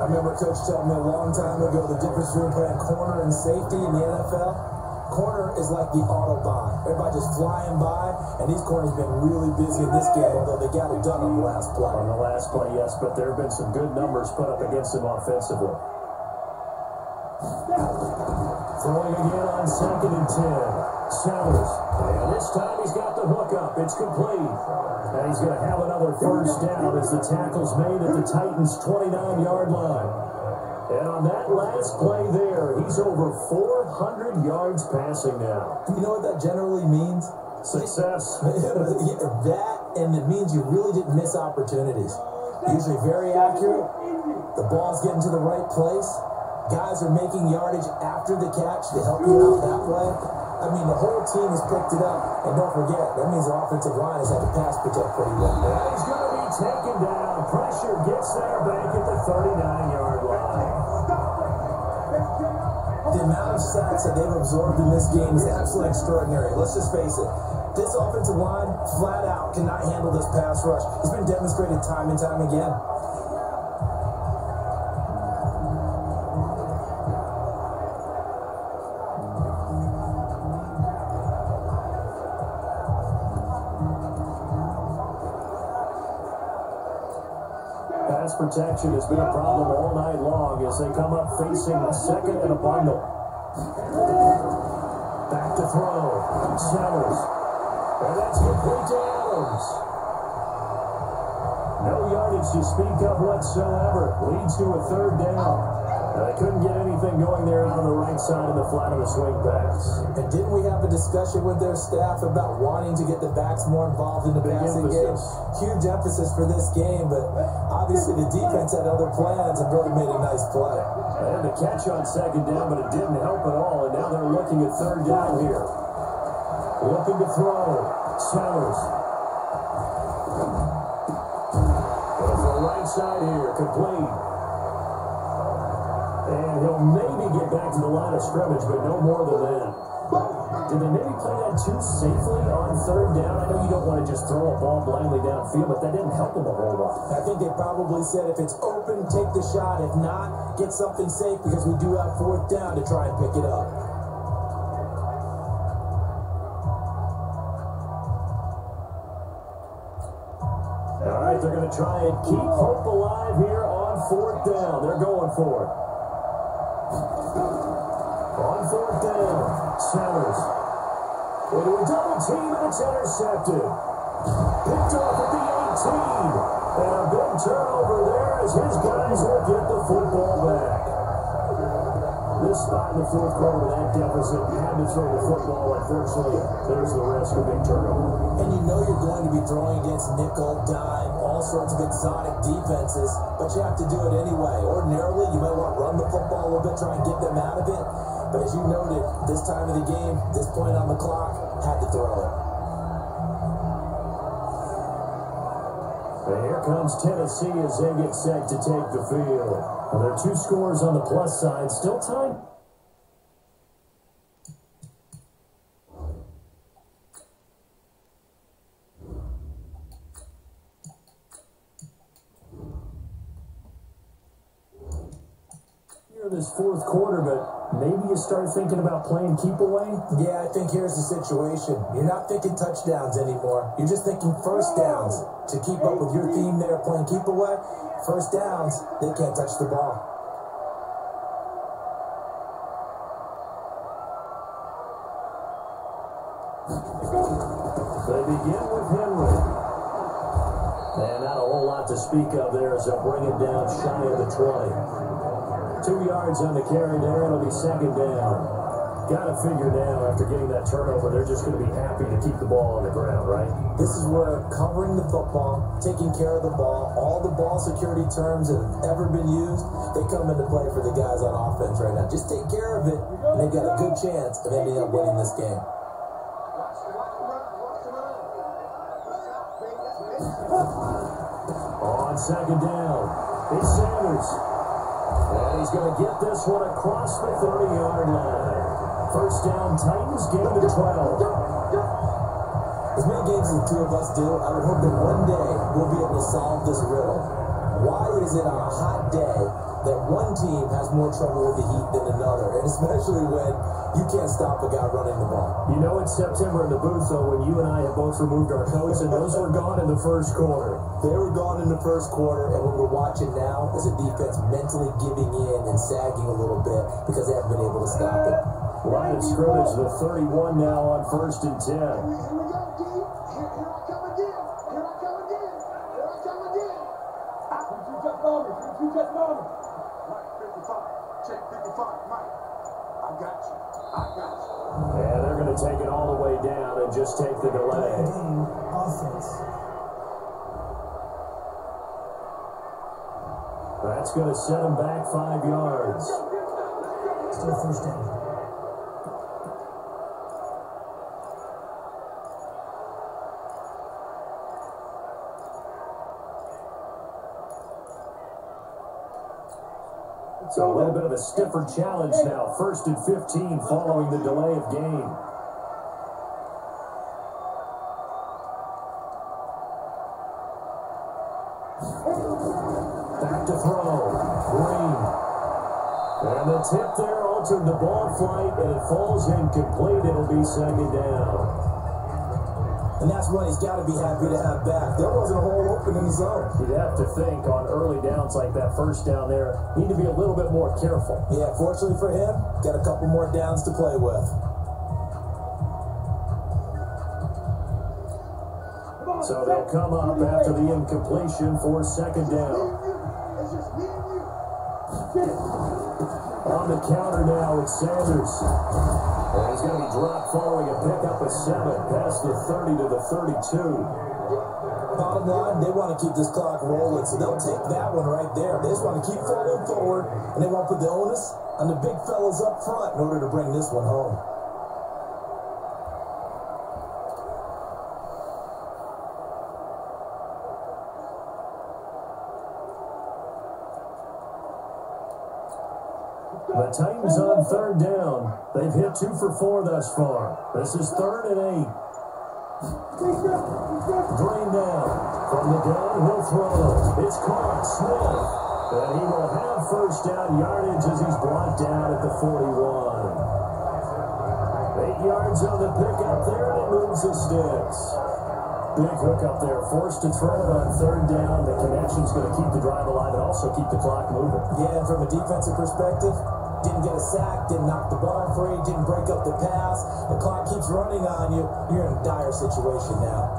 I remember Coach telling me a long time ago the difference between playing corner and safety in the NFL. Corner is like the Autobahn. Everybody just flying by, and these corners have been really busy in this game, although they got it done on the last play. On the last play, yes, but there have been some good numbers put up against him offensively. Throwing again on 2nd and 10. Sellers. And this time he's got the hook up. It's complete. And he's going to have another 1st down as the tackle's made at the Titans' 29-yard line. And on that last play there, he's over 400 yards passing now. You know what that generally means? Success. That, and it means you really didn't miss opportunities. Usually very accurate. The ball's getting to the right place. Guys are making yardage after the catch to help you out that way. I mean, the whole team has picked it up. And don't forget, that means the offensive line has had to pass protect pretty well. And he's going to be taken down. Pressure gets there back at the 39-yard line. The amount of sacks that they've absorbed in this game is absolutely extraordinary. Let's just face it. This offensive line, flat out, cannot handle this pass rush. It's been demonstrated time and time again. Pass protection has been a problem all night long as they come up facing second and a bundle. Back to throw. Sellers. And that's complete to Adams. No yardage to speak of whatsoever. Leads to a third down. They couldn't get anything going there on the right side of the flat of the swing pass. And didn't we have a discussion with their staff about wanting to get the backs more involved in the passing game? Huge emphasis for this game, but obviously the defense had other plans and really made a nice play. They had the catch on second down, but it didn't help at all, and now they're looking at third down here. Looking to throw. Sellers. Goes to the right side here. Complete. And he'll maybe get back to the line of scrimmage, but no more than that. Did they maybe play that too safely on third down? I know you don't want to just throw a ball blindly downfield, but that didn't help them a whole lot. I think they probably said if it's open, take the shot. If not, get something safe because we do have fourth down to try and pick it up. All right, they're going to try and keep hope alive here on fourth down. They're going for it. On fourth down, Sellers into a double team, and it's intercepted. Picked off at the 18. And a big turnover there as his guys will get the football back. This spot in the fourth quarter with that deficit, had to throw the football. Unfortunately, there's the risk of a big turnover. And you know you're going to be throwing against nickel, dime, all sorts of exotic defenses, but you have to do it anyway. Ordinarily, you might want to run the football a little bit, try and get them out of it. But as you noted, this time of the game, this point on the clock, had to throw it. And here comes Tennessee as they get set to take the field. Well, there are two scores on the plus side. Still time. This fourth quarter, but maybe you start thinking about playing keep away. Yeah, I think here's the situation. You're not thinking touchdowns anymore. You're just thinking first downs. To keep up with your theme there, playing keep away, first downs, they can't touch the ball. They begin with Henry. And not a whole lot to speak of there as they'll bring it down shy of the 20. 2 yards on the carry there. It'll be second down. Got to figure now after getting that turnover, they're just going to be happy to keep the ball on the ground, right? This is where covering the football, taking care of the ball, all the ball security terms that have ever been used, they come into play for the guys on offense right now. Just take care of it, and they've got a good chance of ending up winning this game. On second down, it's Sanders. And he's going to get this one across the 30-yard line. First down, Titans, gain of 12. As many games as the two of us do, I would hope that one day we'll be able to solve this riddle. Why is it on a hot day that one team has more trouble with the heat than another? And especially when you can't stop a guy running the ball. You know it's September in the booth, though, when you and I have both removed our coats, and those were gone in the first quarter. They were gone in the first quarter, and what we're watching now is a defense mentally giving in and sagging a little bit because they haven't been able to stop it. Line of scrimmage, the 31 now on 1st and 10. Here we go, D. Here I come again. Here I come again. Here I come again. You just know me. You just know me. Mike, 55. Check 55. Mike, I got you. I got you. And they're going to take it all the way down and just take the delay. Offense. That's going to set him back 5 yards. Still first down. So a little bit of a stiffer challenge now. 1st and 15 following the delay of game. Back to throw. Green. And the tip there altered the ball flight, and it falls incomplete. It'll be 2nd down. And that's one he's got to be happy to have back. There wasn't a hole open in the zone. You'd have to think on early downs like that, first down there, need to be a little bit more careful. Yeah, fortunately for him, got a couple more downs to play with. So they'll come up after the incompletion for 2nd down. On the counter now, it's Sanders. And he's going to be dropped following a pickup of 7 past the 30 to the 32. Bottom line, they want to keep this clock rolling, so they'll take that one right there. They just want to keep falling forward, and they want to put the onus on the big fellas up front in order to bring this one home. The Titans on 3rd down. They've hit 2 for 4 thus far. This is 3rd and 8. Drain down from the downhill throw. It's caught. Smith. And he will have 1st down yardage as he's brought down at the 41. 8 yards on the pickup there, and it moves the sticks. Big hook up there, forced to throw it on 3rd down. The connection's going to keep the drive alive and also keep the clock moving. Yeah, and from a defensive perspective, didn't get a sack, didn't knock the ball free, didn't break up the pass. The clock keeps running on you. You're in a dire situation now.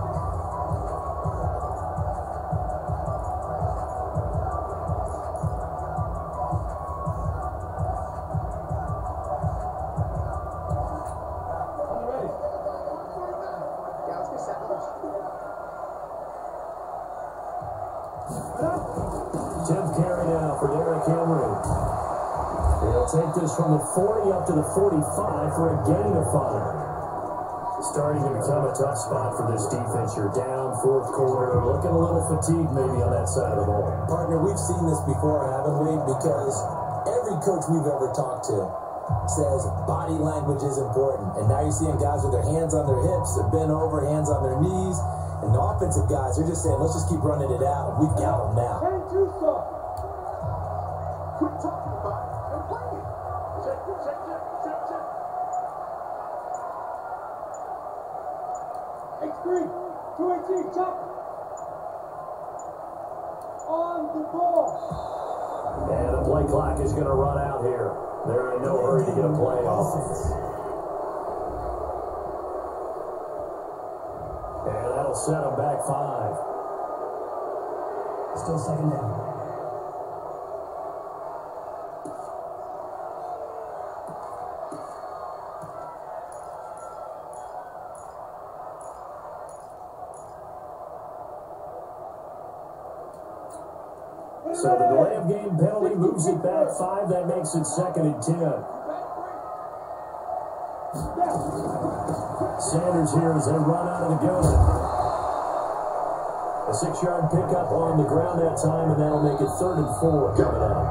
Take this from the 40 up to the 45 for a gain of 5. Starting to become a tough spot for this defense. You're down 4th quarter, looking a little fatigued maybe on that side of the ball. Partner, we've seen this before, haven't we? Because every coach we've ever talked to says body language is important. And now you're seeing guys with their hands on their hips, they're bent over, hands on their knees. And the offensive guys, they're just saying, let's just keep running it out. We've got them now. Quit talking about it and play it. Check. 8-3, 2-18, chop. On the ball. And the play clock is going to run out here. They're in no hurry to get a play off. And that'll set them back 5. Still 2nd down. So the delay of game penalty moves it back 5. That makes it 2nd and 10. Sanders here as they run out of the gun. A 6-yard pickup on the ground that time, and that'll make it 3rd and 4 coming up.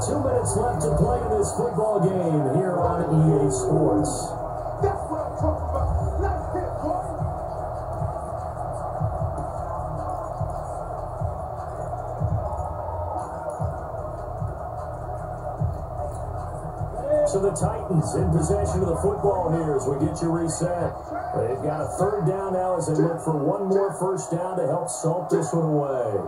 2 minutes left to play in this football game here on EA Sports. That's what I'm talking about. Nice hit, boy. So the Titans in possession of the football here as we get you reset. They've got a 3rd down now as they look for one more 1st down to help salt this one away.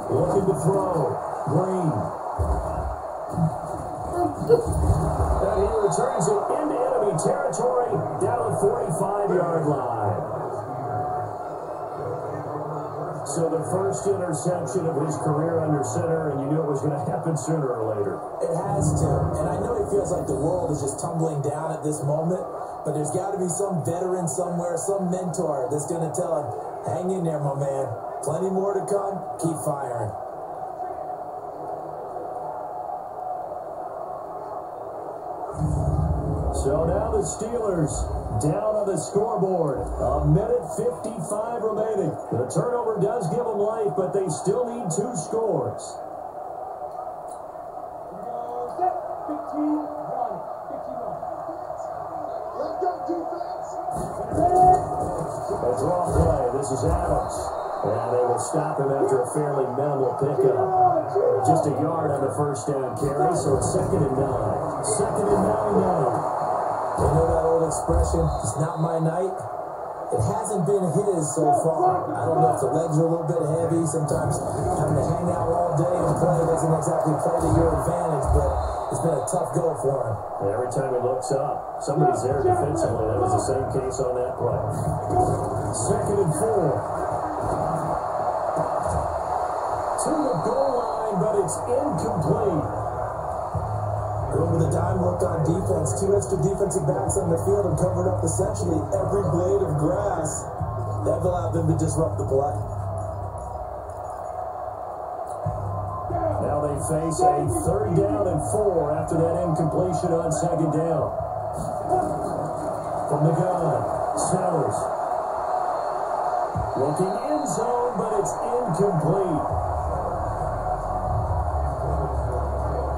Looking to throw. Green. And he returns it into enemy territory down the 45-yard line. So the first interception of his career under center, and you knew it was going to happen sooner or later. It has to. And I know it feels like the world is just tumbling down at this moment, but there's got to be some veteran somewhere, some mentor that's going to tell him, hang in there, my man. Plenty more to come. Keep firing. So now the Steelers down on the scoreboard. 1:55 remaining. The turnover does give them life, but they still need 2 scores. Set. 15-1. 15-1. Let's go, defense. A draw play. This is Adams. And they will stop him after a fairly minimal pickup. Just a yard on the first down carry, so it's 2nd and 9. 2nd and 9 now. You know that old expression, it's not my night? It hasn't been his so far. I don't know if the legs are a little bit heavy. Sometimes having to hang out all day and play doesn't exactly play to your advantage, but it's been a tough go for him. Every time he looks up, somebody's there defensively. That was the same case on that play. 2nd and 4. To the goal line, but it's incomplete. Going with a dime look on defense. 2 extra defensive backs on the field and covered up essentially every blade of grass. That allowed them to disrupt the play. Now they face a 3rd down and 4 after that incompletion on 2nd down. From the gun, Sellers. Looking end zone, but it's incomplete.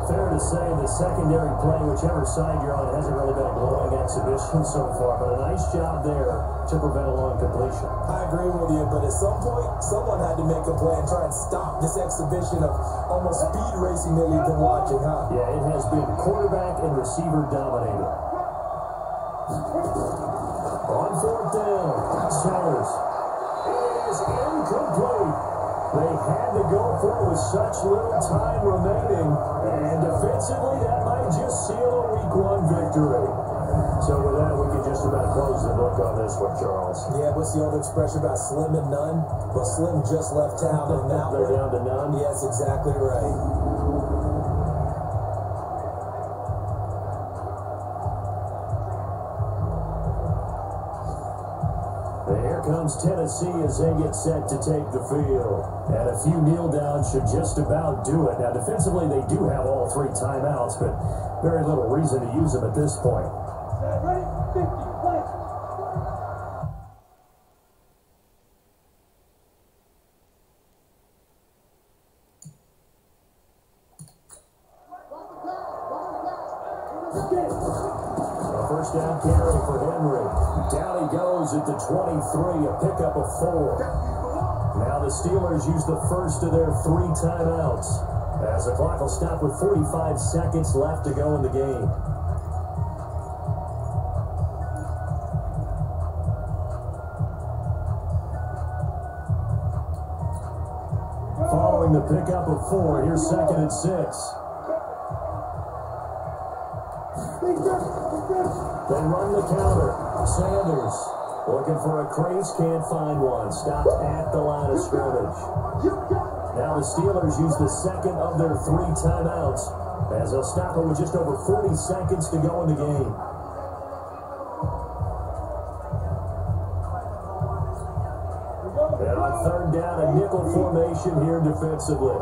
Fair to say the secondary play, whichever side you're on, hasn't really been a glowing exhibition so far, but a nice job there to prevent a long completion. I agree with you, but at some point, someone had to make a play and try and stop this exhibition of almost speed racing that we've been watching, huh? Yeah, it has been quarterback and receiver dominated. On 4th down, Sellers. It is incomplete. They had to go for it with such little time remaining, and defensively, that might just seal a Week 1 victory. So with that, we can just about close the book on this one, Charles. Yeah, what's the old expression about slim and none? Well, Slim just left town and now they're down to none. Yes, exactly right. Here comes Tennessee as they get set to take the field. And a few kneel downs should just about do it. Now, defensively, they do have all 3 timeouts, but very little reason to use them at this point. Ready? 50. Play. A first down carry for Henry. Down he goes at the 23, a pickup of 4. Now the Steelers use the first of their 3 timeouts, as the clock will stop with 45 seconds left to go in the game. Following the pickup of 4, here's 2nd and 6. They run the counter. Sanders looking for a crease, can't find one. Stopped at the line of scrimmage. Now the Steelers use the 2nd of their 3 timeouts, as they'll stop it with just over 40 seconds to go in the game. And on 3rd down, a nickel formation here defensively.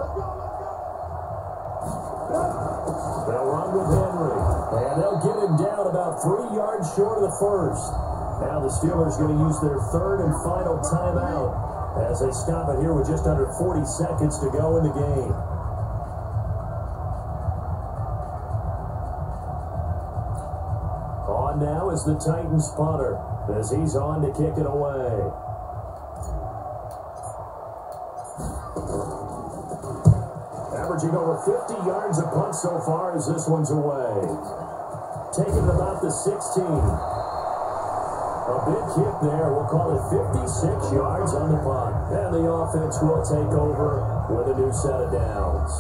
They'll run with Henry, and they'll get him down about 3 yards short of the first. Now the Steelers going to use their 3rd and final timeout as they stop it here with just under 40 seconds to go in the game. On now is the Titans punter as he's on to kick it away. Averaging over 50 yards a punt so far as this one's away. Taking it about the 16. A big hit there. We'll call it 56 yards on the punt. And the offense will take over with a new set of downs.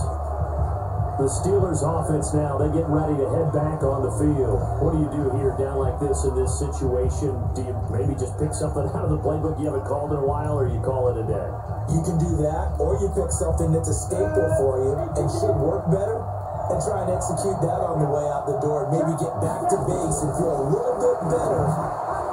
The Steelers offense now, they get ready to head back on the field. What do you do here down like this in this situation? Do you maybe just pick something out of the playbook you haven't called in a while, or you call it a day? You can do that, or you pick something that's a staple for you and should work better and try and execute that on the way out the door. Maybe get back to base and feel a little bit better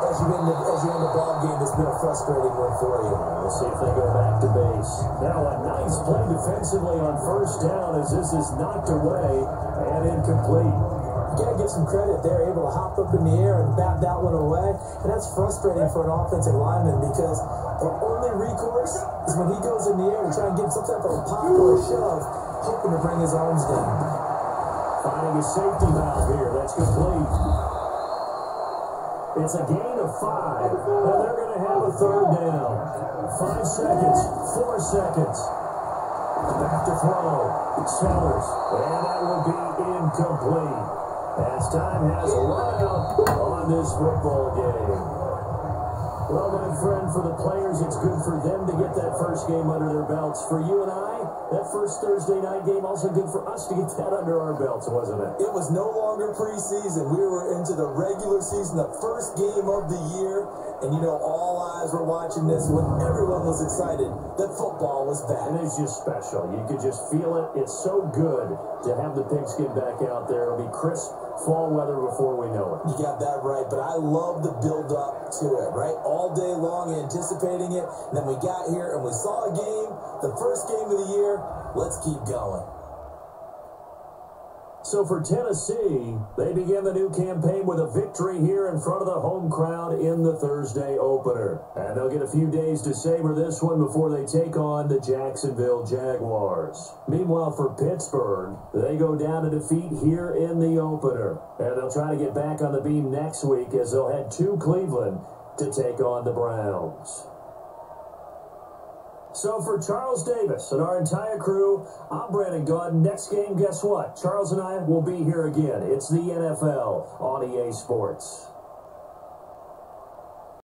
as you end the ball game that's been a frustrating one for you. We'll see if they go back to base. Now a nice play defensively on first down as this is knocked away and incomplete. You got to give some credit. They're able to hop up in the air and bat that one away. And that's frustrating for an offensive lineman because their only recourse is when he goes in the air and try and get some type of a pop or a shove, hoping to bring his arms down. Finding a safety valve here. That's complete. It's a gain of 5, and they're going to have a third down. 5 seconds, 4 seconds. Back to throw. Sellers, and that will be incomplete. As time has run out on this football game. Well, my friend, for the players, it's good for them to get that first game under their belts. For you and I, that first Thursday night game, also good for us to get that under our belts, wasn't it? It was no longer preseason. We were into the regular season, the first game of the year. And, you know, all eyes were watching this when everyone was excited that football was back. And it's just special. You could just feel it. It's so good to have the pigskin back out there. It'll be crisp fall weather before we know it. You got that right, but I love the build-up to it, right? All day long anticipating it. And then we got here and we saw a game, the first game of the year. Let's keep going. So for Tennessee, they begin the new campaign with a victory here in front of the home crowd in the Thursday opener. And they'll get a few days to savor this one before they take on the Jacksonville Jaguars. Meanwhile, for Pittsburgh, they go down to defeat here in the opener. And they'll try to get back on the beam next week as they'll head to Cleveland to take on the Browns. So for Charles Davis and our entire crew, I'm Brandon Gaudin. Next game, guess what? Charles and I will be here again. It's the NFL on EA Sports.